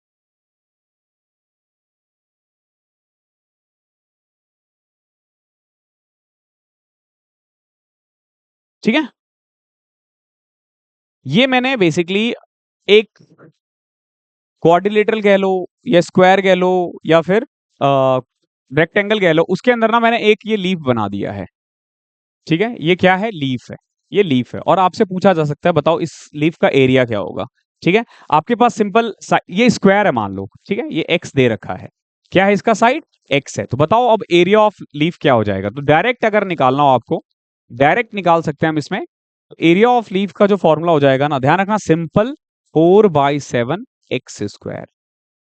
ठीक है, ये मैंने बेसिकली एक क्वाड्रिलेटरल कह लो या स्क्वायर कह लो या फिर रेक्टेंगल कह लो, उसके अंदर ना मैंने एक ये लीफ बना दिया है, ठीक है। ये क्या है, लीफ है, ये लीफ है, और आपसे पूछा जा सकता है बताओ इस लीफ का एरिया क्या होगा, ठीक है। आपके पास सिंपल ये स्क्वायर है मान लो, ठीक है, ये एक्स दे रखा है, क्या है इसका साइड एक्स है, तो बताओ अब एरिया ऑफ लीफ क्या हो जाएगा। तो डायरेक्ट अगर निकालना हो आपको, डायरेक्ट निकाल सकते हैं हम इसमें। एरिया ऑफ लीफ का जो फॉर्मूला हो जाएगा ना, ध्यान रखना सिंपल 4/7 एक्स स्क्वायर।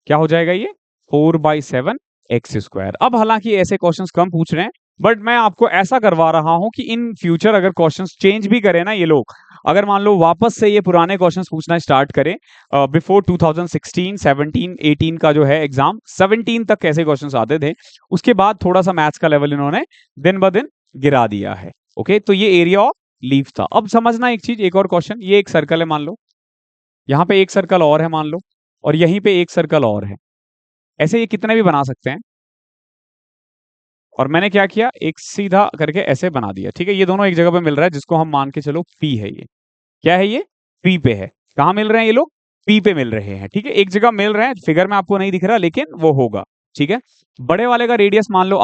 क्या हो जाएगा ये 4/7 एक्स स्क्वायर। अब हालांकि ऐसे क्वेश्चंस कम पूछ रहे हैं, बट मैं आपको ऐसा करवा रहा हूं कि इन फ्यूचर अगर क्वेश्चंस चेंज भी करें ना ये लोग, अगर मान लो वापस से ये पुराने क्वेश्चंस पूछना स्टार्ट करें, बिफोर 2016 17 18 का जो है एग्जाम 17 तक कैसे क्वेश्चंस आते थे, उसके बाद थोड़ा सा मैथ्स का लेवल इन्होंने दिन ब दिन गिरा दिया है, ओके। तो ये एरिया ऑफ लीफ था। अब समझना एक चीज, एक और क्वेश्चन, ये एक सर्कल है मान लो, यहाँ पे एक सर्कल और है मान लो, और यहीं पे एक सर्कल और है, ऐसे ये कितने भी बना सकते हैं। और मैंने क्या किया, एक सीधा करके ऐसे बना दिया, ठीक है। ये दोनों एक जगह पे मिल रहा है, जिसको हम मान के चलो पी है, ये क्या है, ये पी पे है। कहाँ मिल रहे हैं ये लोग, पी पे मिल रहे हैं, ठीक है। एक जगह मिल रहे हैं, फिगर में आपको नहीं दिख रहा लेकिन वो होगा, ठीक है। बड़े वाले का रेडियस मान लो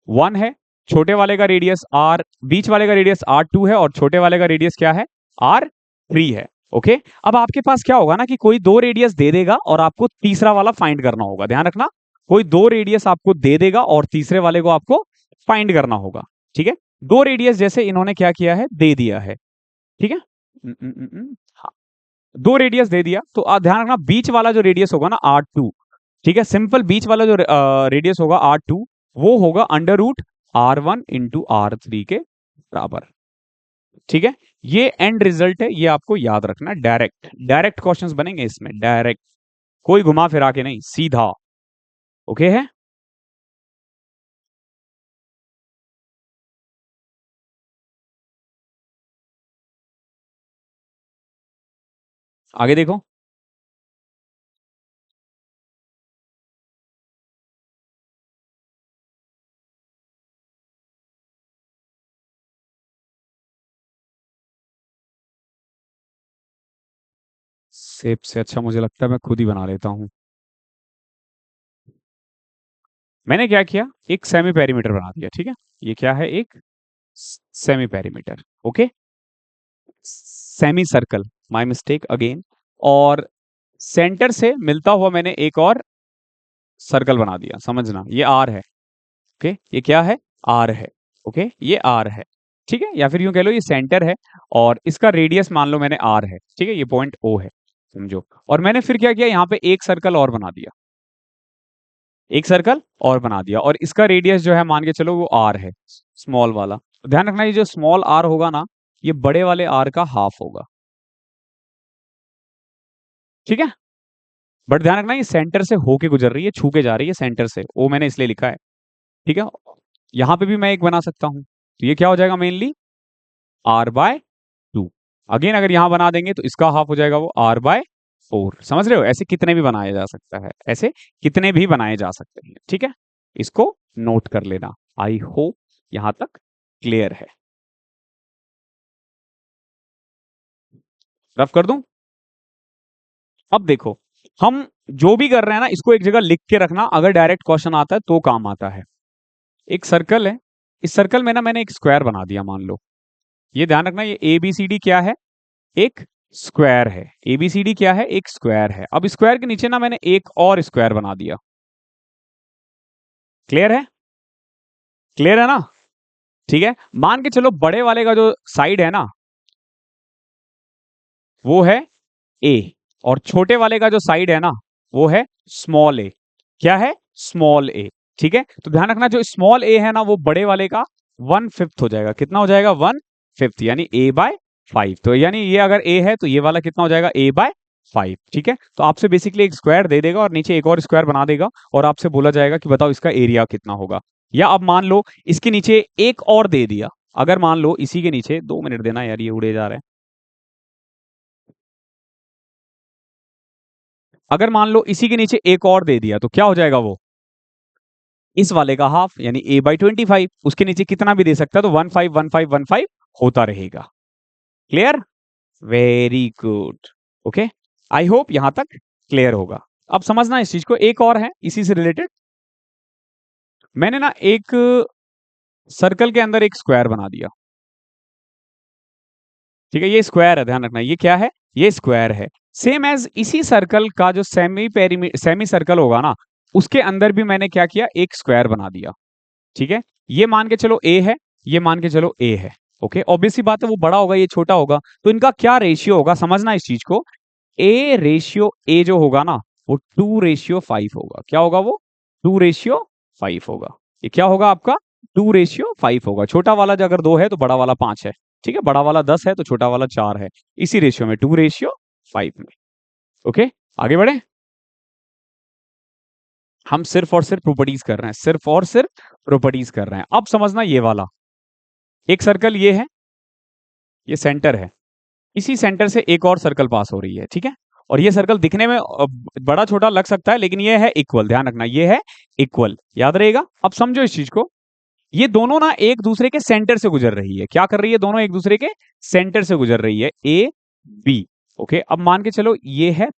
R1 है, छोटे वाले का रेडियस R, बीच वाले का रेडियस R2 है, और छोटे वाले का रेडियस क्या है R3 है, ओके। अब आपके पास क्या होगा ना कि कोई दो रेडियस दे देगा और आपको तीसरा वाला फाइंड करना होगा, ध्यान रखना कोई दो रेडियस आपको दे देगा और तीसरे वाले को आपको फाइंड करना होगा, ठीक है। दो रेडियस जैसे इन्होंने क्या किया है, दे दिया है, ठीक है। हाँ, दो रेडियस दे दिया, तो आप ध्यान रखना बीच वाला जो रेडियस होगा ना R2, ठीक है, सिंपल बीच वाला जो रेडियस होगा R2, वो होगा under root R1 into R3 के बराबर, ठीक है। ये एंड रिजल्ट है, ये आपको याद रखना, डायरेक्ट डायरेक्ट क्वेश्चंस बनेंगे इसमें, डायरेक्ट, कोई घुमा फिरा के नहीं, सीधा, ओके है। आगे देखो, शेप से अच्छा मुझे लगता है मैं खुद ही बना लेता हूँ। मैंने क्या किया, एक सेमी पेरीमीटर बना दिया, ठीक है। ये क्या है, एक semi perimeter, okay, semi circle, my mistake again. और सेंटर से मिलता हुआ मैंने एक और सर्कल बना दिया, समझना ये आर है, ओके, ये क्या है, आर है, ओके, ये आर है, ठीक है। या फिर यूं कह लो ये सेंटर है और इसका रेडियस मान लो मैंने आर है, ठीक है, ये पॉइंट ओ है, समझो। और मैंने फिर क्या किया, यहाँ पे एक सर्कल और बना दिया, एक सर्कल और बना दिया, और इसका रेडियस जो है मान के चलो वो आर है, स्मॉल वाला। तो ध्यान रखना ये जो स्मॉल आर होगा ना, ये बड़े वाले आर का हाफ होगा, ठीक है। बट ध्यान रखना ये सेंटर से होके गुजर रही है, छू के जा रही है सेंटर से, ओ मैंने इसलिए लिखा है, ठीक है। यहां पे भी मैं एक बना सकता हूं, तो ये क्या हो जाएगा, मेनली आर बाय टू। अगेन अगर यहां बना देंगे तो इसका हाफ हो जाएगा वो आर बाय फोर, समझ रहे हो। ऐसे कितने भी बनाया जा सकता है, ऐसे कितने भी बनाए जा सकते हैं, ठीक है। इसको नोट कर लेना। आई होप यहां तक क्लियर है। रफ कर दूं। अब देखो, हम जो भी कर रहे हैं ना, इसको एक जगह लिख के रखना, अगर डायरेक्ट क्वेश्चन आता है तो काम आता है। एक सर्कल है, इस सर्कल में ना मैंने एक स्क्वायर बना दिया, मान लो। ये ध्यान रखना, ये ए बी सी डी क्या है, एक स्क्वायर है। एबीसीडी क्या है, एक स्क्वायर है। अब स्क्वायर के नीचे ना मैंने एक और स्क्वायर बना दिया। क्लियर है, क्लियर है ना, ठीक है। मान के चलो बड़े वाले का जो साइड है ना वो है ए, और छोटे वाले का जो साइड है ना वो है स्मॉल ए। क्या है, स्मॉल ए, ठीक है। तो ध्यान रखना जो स्मॉल ए है ना वो बड़े वाले का 1/5 हो जाएगा। कितना हो जाएगा, 1/5, यानी ए बाय 5। तो यानी ये अगर ए है तो ये वाला कितना हो जाएगा, ए बाय 5, ठीक है। तो आपसे बेसिकली एक स्क्वायर दे देगा और नीचे एक और स्क्वायर बना देगा, और आपसे बोला जाएगा कि बताओ इसका एरिया कितना होगा। या अब मान लो इसके नीचे एक और दे दिया, अगर मान लो इसी के नीचे, 2 मिनट देना यार, ये उड़े जा रहे हैं। अगर मान लो इसी के नीचे एक और दे दिया तो क्या हो जाएगा, वो इस वाले का हाफ, यानी ए बाई 25। उसके नीचे कितना भी दे सकता है, तो 151515 होता रहेगा। Clear, very good, okay. I hope यहां तक क्लियर होगा। अब समझना इस चीज को, एक और है इसी से रिलेटेड। मैंने ना एक सर्कल के अंदर एक स्क्वायर बना दिया, ठीक है। ये स्क्वायर है, ध्यान रखना ये क्या है, ये स्क्वायर है। सेम एज इसी सर्कल का जो सेमी सर्कल होगा ना, उसके अंदर भी मैंने क्या किया, एक स्क्वायर बना दिया, ठीक है। ये मान के चलो ए है, ये मान के चलो ए है, ओके। ऑब्वियसली बात है वो बड़ा होगा ये छोटा होगा, तो इनका क्या रेशियो होगा, समझना इस चीज को। ए रेशियो ए जो होगा ना वो 2:5 होगा। क्या होगा वो, 2:5 होगा। ये क्या होगा आपका, 2:5 होगा। छोटा वाला जो अगर 2 है तो बड़ा वाला 5 है, ठीक है। बड़ा वाला 10 है तो छोटा वाला 4 है, इसी रेशियो में 2:5 में, ओके। आगे बढ़े, हम सिर्फ और सिर्फ प्रॉपर्टीज कर रहे हैं, सिर्फ और सिर्फ प्रॉपर्टीज कर रहे हैं। अब समझना ये वाला एक सर्कल ये है, ये सेंटर है, इसी सेंटर से एक और सर्कल पास हो रही है, ठीक है। और ये सर्कल दिखने में बड़ा छोटा लग सकता है, लेकिन ये है इक्वल, ध्यान रखना ये है इक्वल, याद रहेगा। अब समझो इस चीज को, ये दोनों ना एक दूसरे के सेंटर से गुजर रही है। क्या कर रही है, दोनों एक दूसरे के सेंटर से गुजर रही है, ए बी, ओके। अब मान के चलो ये है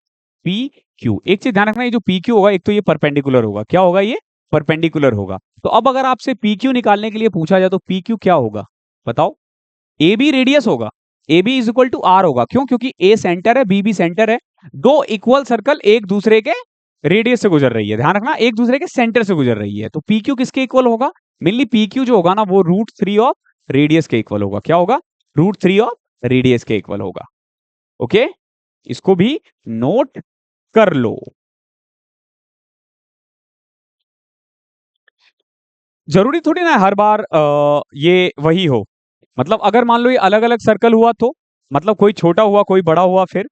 पी क्यू। एक चीज ध्यान रखना, ये जो पी क्यू होगा, एक तो ये परपेंडिकुलर होगा। क्या होगा, ये परपेंडिकुलर होगा। तो अब अगर आपसे पी क्यू निकालने के लिए पूछा जाए तो पी क्यू क्या होगा, बताओ। ए बी रेडियस होगा, A B is equal to r होगा। क्यों, क्योंकि ए सेंटर है, बी भी सेंटर है। दो इक्वल सर्कल एक दूसरे के रेडियस से गुजर रही है, ध्यान रखना एक दूसरे के सेंटर से गुजर रही है। तो पी क्यू किसके इक्वल होगा, मेनली पी क्यू जो होगा ना वो √3 ऑफ रेडियस के इक्वल होगा। क्या होगा, √3 ऑफ रेडियस के इक्वल होगा, ओके। इसको भी नोट कर लो। जरूरी थोड़ी ना है हर बार ये वही हो। मतलब अगर मान लो ये अलग अलग सर्कल हुआ तो, मतलब कोई छोटा हुआ कोई बड़ा हुआ, फिर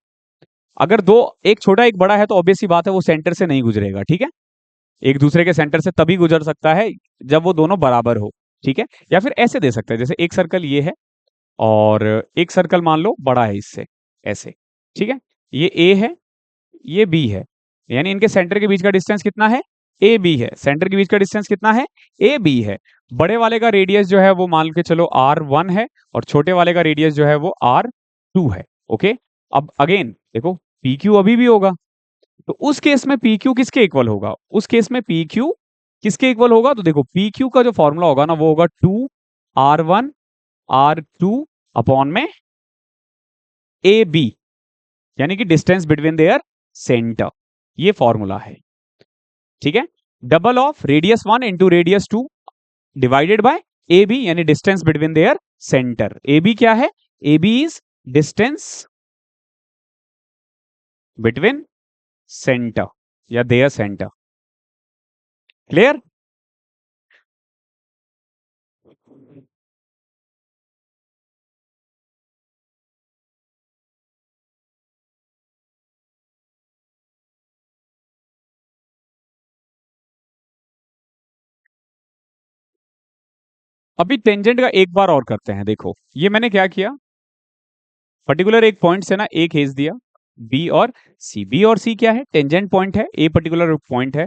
अगर दो, एक छोटा एक बड़ा है तो ऑब्वियस सी बात है वो सेंटर से नहीं गुजरेगा, ठीक है। एक दूसरे के सेंटर से तभी गुजर सकता है जब वो दोनों बराबर हो, ठीक है। या फिर ऐसे दे सकते हैं, जैसे एक सर्कल ये है और एक सर्कल मान लो बड़ा है इससे, ऐसे, ठीक है। ये ए है, ये बी है, यानी इनके सेंटर के बीच का डिस्टेंस कितना है, ए बी है। सेंटर के बीच का डिस्टेंस कितना है, ए बी है। बड़े वाले का रेडियस जो है वो मान के चलो R1 है, और छोटे वाले का रेडियस जो है वो R2 है, ओके। अब अगेन देखो पी क्यू अभी भी होगा, तो उस केस में पी क्यू किसके इक्वल होगा, उस केस में पी क्यू किसके इक्वल होगा? तो देखो पी क्यू का जो फॉर्मूला होगा ना वो होगा 2r1r2 अपॉन में ए बी, यानी कि डिस्टेंस बिटवीन देयर सेंटर, ये फॉर्मूला है। ठीक है, double of radius 1 into radius 2 divided by A B, यानी distance between their centre. A B क्या है? A B is distance between centre या देयर सेंटर। क्लियर? अभी टेंजेंट का एक बार और करते हैं। देखो ये मैंने क्या किया, पर्टिकुलर एक पॉइंट से ना एक खींच दिया, बी और सी। बी और सी क्या है? टेंजेंट पॉइंट है, ए पर्टिकुलर पॉइंट है।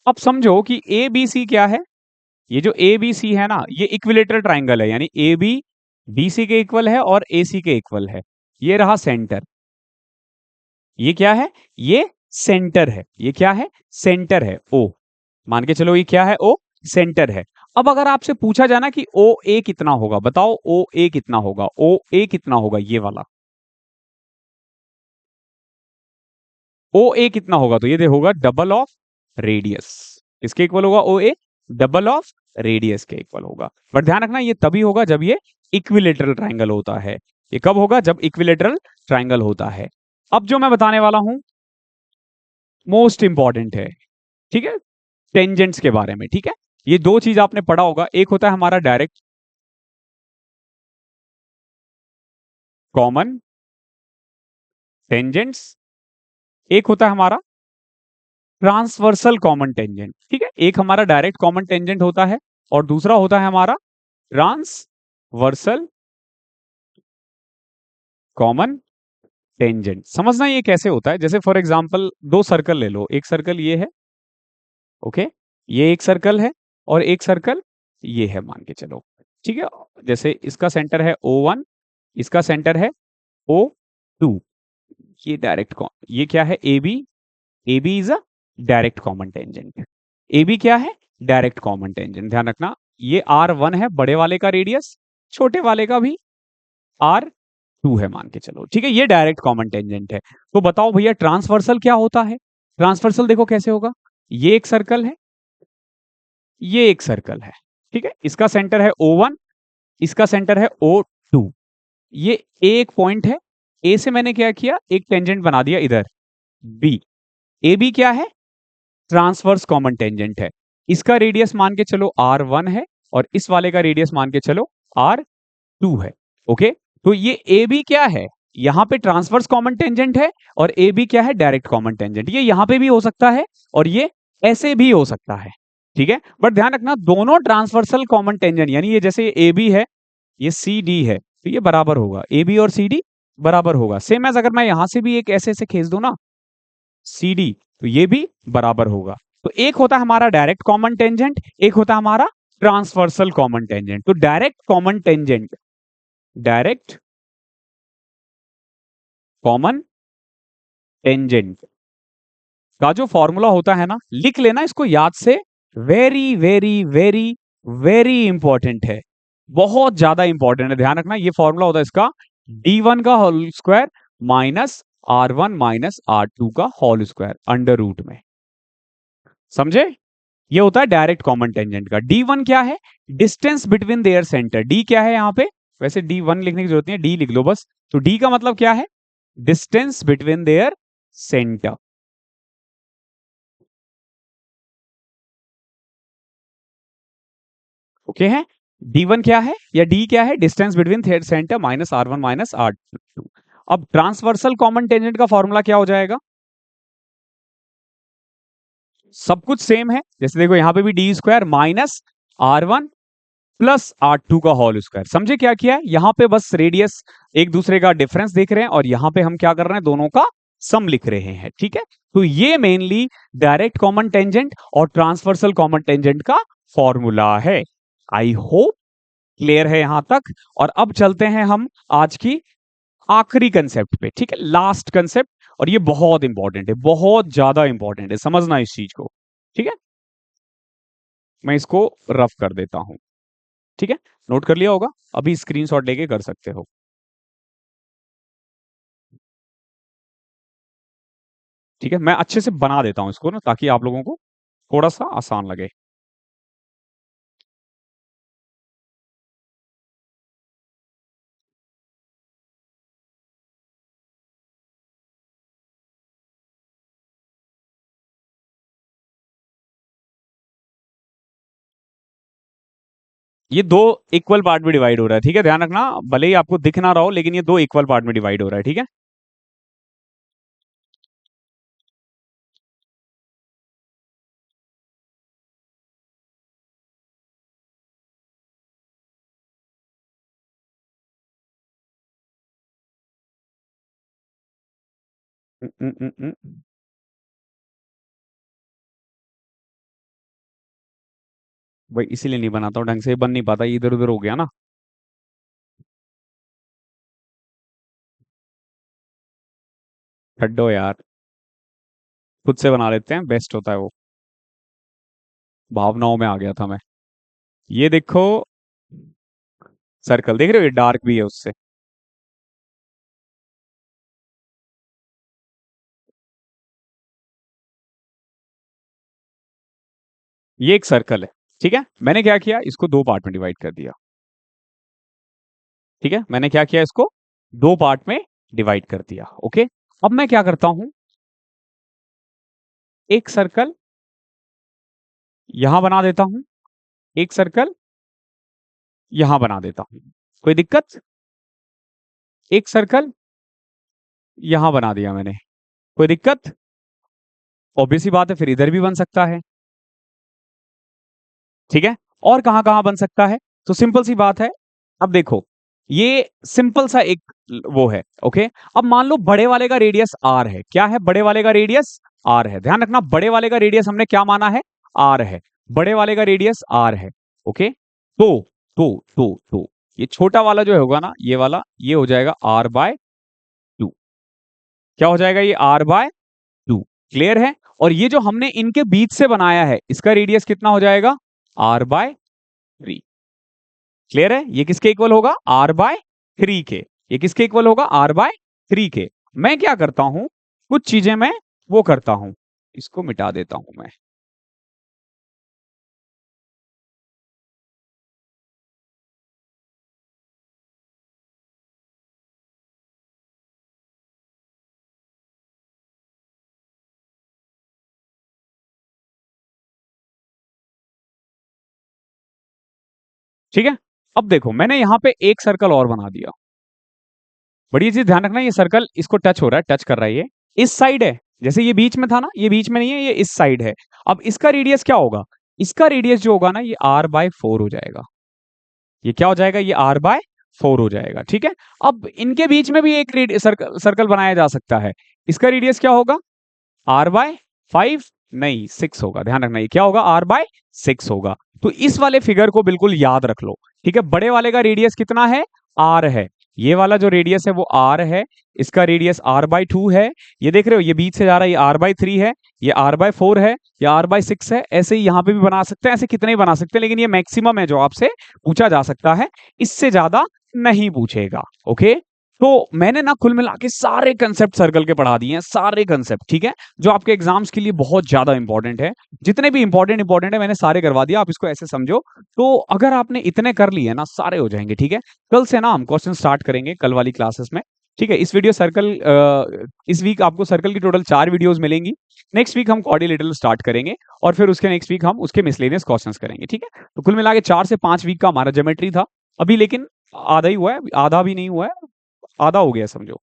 अब समझो कि ए बी सी क्या है? ये जो ए बी सी है ना, ये इक्विलेटरल ट्राइंगल है, यानी ए बी बी सी के इक्वल है और ए सी के इक्वल है। ये रहा सेंटर। ये क्या है? ये सेंटर है। ये क्या है? सेंटर है, ओ। मान के चलो ये क्या है? ओ, सेंटर है। अब अगर आपसे पूछा जाए ना कि ओ ए कितना होगा, बताओ ओ ए कितना होगा? ओ ए कितना होगा? ये वाला ओ ए कितना होगा? तो ये होगा डबल ऑफ रेडियस। किसके इक्वल होगा? ओ ए डबल ऑफ रेडियस के इक्वल होगा। पर ध्यान रखना ये तभी होगा जब ये इक्विलेटरल ट्राइंगल होता है। ये कब होगा? जब इक्विलेटरल ट्राइंगल होता है। अब जो मैं बताने वाला हूं मोस्ट इंपॉर्टेंट है, ठीक है, टेंजेंट्स के बारे में। ठीक है, ये दो चीज आपने पढ़ा होगा, एक होता है हमारा डायरेक्ट कॉमन टेंजेंट्स, एक होता है हमारा ट्रांसवर्सल कॉमन टेंजेंट। ठीक है, एक हमारा डायरेक्ट कॉमन टेंजेंट होता है और दूसरा होता है हमारा ट्रांसवर्सल कॉमन टेंजेंट। समझना ये कैसे होता है, जैसे फॉर एग्जांपल दो सर्कल ले लो, एक सर्कल ये है, ओके, ये एक सर्कल है और एक सर्कल ये है, मान के चलो। ठीक है, जैसे इसका सेंटर है O1, इसका सेंटर है O2। ये डायरेक्ट, ये क्या है? AB। AB is a direct common tangent. AB क्या है? Direct common tangent. ध्यान रखना ये R1 है बड़े वाले का रेडियस, छोटे वाले का भी R2 है, मान के चलो। ठीक है, ये डायरेक्ट कॉमन टेंजेंट है। तो बताओ भैया ट्रांसवर्सल क्या होता है? ट्रांसवर्सल देखो कैसे होगा, ये एक सर्कल है, ये एक सर्कल है। ठीक है, इसका सेंटर है O1, इसका सेंटर है O2। ये एक पॉइंट है, ए से मैंने क्या किया? एक टेंजेंट बना दिया इधर बी। ए बी क्या है? ट्रांसवर्स कॉमन टेंजेंट है। इसका रेडियस मान के चलो R1 है और इस वाले का रेडियस मान के चलो R2 है। ओके, तो ये ए बी क्या है? यहां पे ट्रांसवर्स कॉमन टेंजेंट है और ए बी क्या है? Direct common tangent. ये यहां पे भी हो सकता है और ये ऐसे भी हो सकता है। ठीक है, बट ध्यान रखना दोनों ट्रांसवर्सल कॉमन टेंजेंट, यानी ये जैसे ए बी है, ये सी डी है, तो ये बराबर होगा, ए बी और सी डी बराबर होगा। सेम एज अगर मैं यहां से भी एक ऐसे खींच दूं ना सी डी, तो ये भी बराबर होगा। तो एक होता है हमारा डायरेक्ट कॉमन टेंजेंट, एक होता है हमारा ट्रांसवर्सल कॉमन टेंजेंट। तो direct common tangent, direct common tangent का जो फॉर्मूला होता है ना, लिख लेना इसको याद से। Very very very very important है, बहुत ज्यादा इंपॉर्टेंट है। ध्यान रखना ये फॉर्मूला होता है इसका D1 का whole square minus R1 minus R2 का होल स्क्वायर अंडर रूट में। समझे? ये होता है डायरेक्ट कॉमन टेंजेंट का। D1 क्या है? Distance between their centre. D क्या है यहाँ पे? वैसे D1 लिखने की जरूरत नहीं है, D लिख लो बस। तो D का मतलब क्या है? Distance between their centre. Okay है, D1 क्या है या D क्या है? Distance between there centre minus R1 minus R2। अब ट्रांसवर्सल कॉमन टेंजेंट का फॉर्मूला क्या हो जाएगा? सब कुछ सेम है, जैसे देखो यहां पे भी D square minus R1 plus R2 का होल स्क्वायर। समझे क्या किया है? यहां पे बस रेडियस एक दूसरे का डिफरेंस देख रहे हैं और यहां पे हम क्या कर रहे हैं? दोनों का सम लिख रहे हैं। ठीक है, तो ये मेनली डायरेक्ट कॉमन टेंजेंट और ट्रांसवर्सल कॉमन टेंजेंट का फॉर्मूला है। आई होप क्लियर है यहां तक। और अब चलते हैं हम आज की आखिरी कंसेप्ट पे। ठीक है, लास्ट कंसेप्ट, और ये बहुत इंपॉर्टेंट है, बहुत ज्यादा इंपॉर्टेंट है, समझना इस चीज को। ठीक है, मैं इसको रफ कर देता हूं। ठीक है, नोट कर लिया होगा, अभी स्क्रीनशॉट लेके कर सकते हो। ठीक है, मैं अच्छे से बना देता हूं इसको ना, ताकि आप लोगों को थोड़ा सा आसान लगे। ये दो इक्वल पार्ट में डिवाइड हो रहा है। ठीक है, ध्यान रखना, भले ही आपको दिख ना रहा हो, लेकिन ये दो इक्वल पार्ट में डिवाइड हो रहा है। ठीक है, न, न, न, न, भाई इसीलिए नहीं बनाता हूँ ढंग से, बन नहीं पाता, इधर उधर हो गया ना। छड्डो यार, खुद से बना लेते हैं, बेस्ट होता है वो। भावनाओं में आ गया था मैं। ये देखो, सर्कल देख रहे हो, ये डार्क भी है उससे। ये एक सर्कल है। ठीक है, मैंने क्या किया, इसको दो पार्ट में डिवाइड कर दिया। ठीक है, मैंने क्या किया, इसको दो पार्ट में डिवाइड कर दिया। ओके, अब मैं क्या करता हूं, एक सर्कल यहां बना देता हूं, एक सर्कल यहां बना देता हूं। कोई दिक्कत? एक सर्कल यहां बना दिया मैंने, कोई दिक्कत? ऑब्वियस सी बात है, फिर इधर भी बन सकता है। ठीक है, और कहां कहां बन सकता है? तो सिंपल सी बात है, अब देखो, ये सिंपल सा एक वो है। ओके, अब मान लो बड़े वाले का रेडियस आर है। क्या है बड़े वाले का रेडियस? आर है। ध्यान रखना, बड़े वाले का रेडियस हमने क्या माना है? आर है। बड़े वाले का रेडियस आर है। ओके, तो ये छोटा वाला जो होगा ना, ये वाला, ये हो जाएगा आर बाय टू। क्या हो जाएगा? ये आर बाय टू। क्लियर है? और ये जो हमने इनके बीच से बनाया है, इसका रेडियस कितना हो जाएगा? Are by three. क्लियर है? ये किसके इक्वल होगा? आर बाय थ्री के। ये किसके इक्वल होगा? आर बाय थ्री के। मैं क्या करता हूं, कुछ चीजें मैं वो करता हूं, इसको मिटा देता हूं मैं। ठीक है, अब देखो, मैंने यहां पे एक सर्कल और बना दिया। बड़ी चीज ध्यान रखना, ये सर्कल इसको टच हो रहा है, टच कर रहा है, ये इस साइड है। जैसे ये बीच में था ना, ये बीच में नहीं है, ये इस साइड है। अब इसका रेडियस क्या होगा? इसका रेडियस जो होगा ना, ये आर बाय फोर हो जाएगा। ये क्या हो जाएगा? ये आर बाय फोर हो जाएगा। ठीक है, अब इनके बीच में भी एक सर्कल बनाया जा सकता है। इसका रेडियस क्या होगा? आर बाय फाइव, नहीं सिक्स होगा। ध्यान रखना, ये क्या होगा? आर बाय सिक्स होगा। तो इस वाले फिगर को बिल्कुल याद रख लो। ठीक है, बड़े वाले का रेडियस कितना है? आर है। ये वाला जो रेडियस है वो आर है। इसका रेडियस आर बाय टू है। ये देख रहे हो, ये बीच से जा रहा है, ये आर बाय थ्री है, ये आर बाय फोर है, ये आर बाय सिक्स है। ऐसे ही यहां पे भी बना सकते हैं, ऐसे कितने ही बना सकते हैं, लेकिन ये मैक्सिमम है जो आपसे पूछा जा सकता है, इससे ज्यादा नहीं पूछेगा। ओके, तो मैंने ना कुल मिला के सारे कंसेप्ट सर्कल के पढ़ा दिए हैं, सारे कंसेप्ट। ठीक है, जो आपके एग्जाम्स के लिए बहुत ज्यादा इंपॉर्टेंट है, जितने भी इंपॉर्टेंट है मैंने सारे करवा दिया। आप इसको ऐसे समझो, तो अगर आपने इतने कर लिए ना, सारे हो जाएंगे। ठीक है, कल से ना हम क्वेश्चन स्टार्ट करेंगे, कल वाली क्लासेस में। ठीक है, इस वीक आपको सर्कल की टोटल 4 वीडियोस मिलेंगी। नेक्स्ट वीक हम क्वाड्रिलेटरल स्टार्ट करेंगे, और फिर उसके नेक्स्ट वीक हम उसके मिसलेनियस क्वेश्चंस करेंगे। ठीक है, तो कुल मिला के 4 से 5 वीक का हमारा ज्योमेट्री था अभी, लेकिन आधा ही हुआ है, आधा भी नहीं हुआ है, आधा हो गया समझो।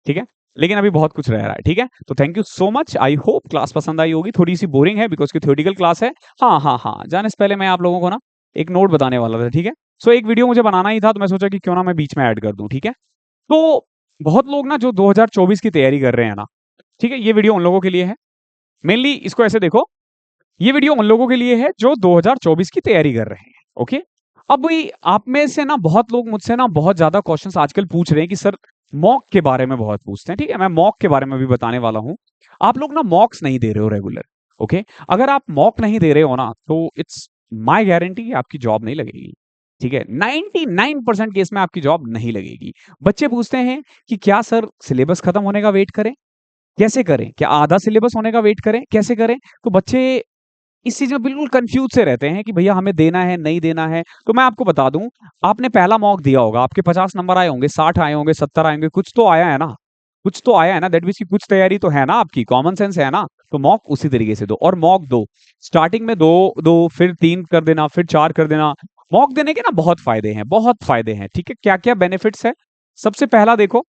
ठीक है, लेकिन अभी बहुत कुछ रह रहा है। ठीक है, तो thank you so much, I hope class पसंद आई होगी। थोड़ी सी बोरिंग है बिकॉज की थ्योरेटिकल क्लास है। हाँ हाँ हाँ, जाने से पहले मैं आप लोगों को ना एक नोट बताने वाला था। ठीक है, सो एक वीडियो मुझे बनाना ही था, तो मैं सोचा कि क्यों ना मैं बीच में ऐड कर दूं। ठीक है, तो बहुत लोग ना जो 2024 की तैयारी कर रहे हैं ना, ठीक है, ये वीडियो उन लोगों के लिए है। मेनली इसको ऐसे देखो, ये वीडियो उन लोगों के लिए है जो 2024 की तैयारी कर रहे हैं। ओके, अब भाई आप में से ना बहुत लोग मुझसे ना बहुत ज्यादा क्वेश्चंस आजकल पूछ रहे हैं कि सर मॉक के बारे में बहुत पूछते हैं। ठीक है, मैं मॉक के बारे में भी बताने वाला हूं। आप लोग ना मॉक्स नहीं दे रहे हो रेगुलर। ओके, अगर आप मॉक नहीं दे रहे हो ना, तो इट्स माय गारंटी आपकी जॉब नहीं लगेगी। ठीक है, 99% केस में आपकी जॉब नहीं लगेगी। बच्चे पूछते हैं कि क्या सर सिलेबस खत्म होने का वेट करें? कैसे करें? क्या आधा सिलेबस होने का वेट करें? कैसे करें? तो बच्चे इस चीज़ में बिल्कुल कन्फ्यूज़ से रहते हैं कि भैया हमें देना है, नहीं देना है। तो मैं आपको बता दूँ, आपने पहला मॉक दिया होगा, आपके 50 नंबर आए होंगे, 60 आए होंगे, 70 आए होंगे, कुछ तो आया है ना? कुछ तो आया है ना, दैट मीन्स कि कुछ तैयारी तो है ना आपकी, कॉमन सेंस है ना? तो मॉक उसी तरीके से दो और मॉक दो। स्टार्टिंग में 2 दो, फिर 3 कर देना, फिर 4 कर देना। मॉक देने के ना बहुत फ़ायदे हैं, बहुत फ़ायदे हैं, ठीक है? क्या-क्या बेनिफिट्स हैं? सबसे पहला देखो,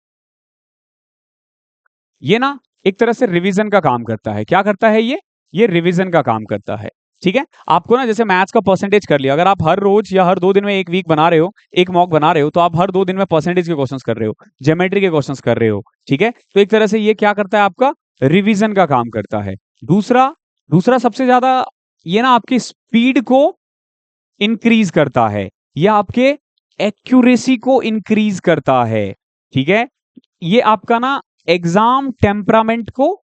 ये ना एक तरह से रिवीजन का काम करता है। क्या करता है ये? ये रिवीजन का काम करता है। ठीक है? आपको ना जैसे मैथ्स का परसेंटेज कर लिया, अगर आप हर रोज़ या हर 2 दिन में 1 वीक बना रहे हो, 1 मॉक बना रहे हो, तो आप हर 2 दिन में परसेंटेज के क्वेश्चंस कर रहे हो, ज्योमेट्री के क्वेश्चंस कर रहे हो। ठीक है? तो एक तरह से ये क्या करता है आपका? रिवीजन का काम करता है। दूसरा दूसरा सबसे ज़्यादा ये ना आपकी स्पीड को इंक्रीज़ करता है या आपके एक्यूरेसी को इंक्रीज़ करता है। ठीक है? ये आपका ना एग्ज़ाम टेम्परामेंट को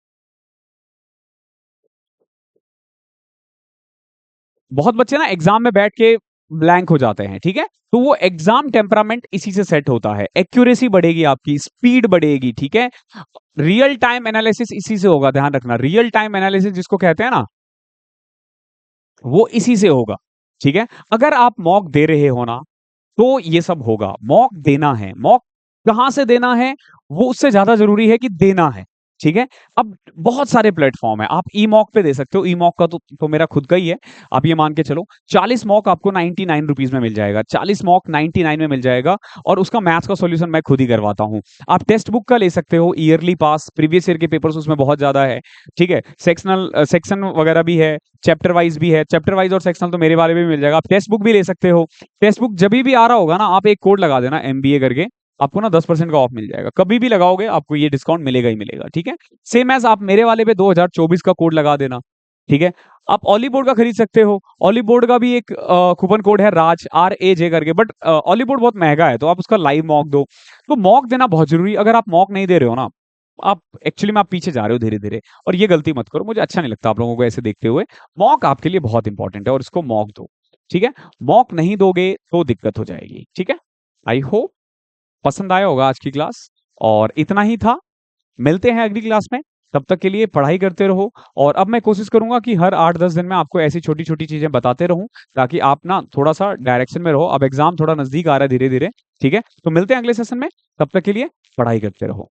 बहुत बच्चे ना एग्ज़ाम में बैठ के ब्लैंक हो जाते हैं, ठीक है? तो वो एग्ज़ाम टेम्परामेंट इसी से सेट होता है। एक्यूरेसी बढ़ेगी आपकी, स्पीड बढ़ेगी, ठीक है? रियल टाइम एनालिसिस इसी से होगा, ध्यान रखना। रियल टाइम एनालिसिस जिसको कहते हैं ना, वो इसी से होगा, ठीक है? अगर आप मॉक दे रहे हो ना, तो ये सब होगा। मॉक देना है, मॉक कहाँ से देना है, वो उससे ज़्यादा ज़रूरी है कि देना है, ठीक है? अब बहुत सारे प्लेटफ़ॉर्म हैं, आप ई-मॉक पे दे सकते हो, ई-मॉक का तो मेरा खुद का ही है। आप ये मान के चलो 40 मॉक आपको 99 रुपीज़ में मिल जाएगा, 40 मॉक 99 में मिल जाएगा और उसका मैथ्स का सॉल्यूशन मैं खुद ही करवाता हूँ। आप टेक्स्ट बुक का ले सकते हो, ईयरली पास, प्रीवियस ईयर के पेपर्स उसमें बहुत ज़्यादा है, ठीक है? सेक्शन वगैरह भी है, चैप्टर वाइज़ भी है, चैप्टर वाइज़ और सेक्शनल तो मेरे वाले में भी मिल जाएगा। आप टेक्स्ट बुक भी ले सकते हो। टेक्स्ट बुक जभी भी आ रहा होगा ना, आप एक कोड लगा देना एमबीए करके, आपको ना 10% का ऑफ मिल जाएगा। कभी भी लगाओगे आपको ये डिस्काउंट मिलेगा ही मिलेगा, ठीक है? सेम एज़ आप मेरे वाले पे 2024 का कोड लगा देना, ठीक है? आप ऑली बोर्ड का खरीद सकते हो। ऑली बोर्ड का भी एक कूपन कोड है राज, RAJ करके, बट ऑली बोर्ड बहुत महँगा है, तो आप उसका लाइव मॉक दो। तो मॉक देना बहुत ज़रूरी है। अगर आप मॉक नहीं दे रहे हो ना, आप एक्चुअली में आप पीछे जा रहे हो धीरे-धीरे और ये गलती मत करो। मुझे अच्छा नहीं लगता आप लोगों को ऐसे देखते हुए। मॉक आपके लिए बहुत इंपॉर्टेंट है और इसको मॉक दो, ठीक है? मॉक नहीं दोगे तो दिक्कत हो जाएगी, ठीक है? आई होप पसंद आया होगा आज की क्लास और इतना ही था। मिलते हैं अगली क्लास में, तब तक के लिए पढ़ाई करते रहो और अब मैं कोशिश करूँगा कि हर 8-10 दिन में आपको ऐसी छोटी-छोटी चीज़ें बताते रहूँ, ताकि आप ना थोड़ा-सा डायरेक्शन में रहो। अब एग्ज़ाम थोड़ा नज़दीक आ रहा है धीरे-धीरे, ठीक है? तो मिलते हैं अगले सेशन में, तब तक के लिए पढ़ाई करते रहो।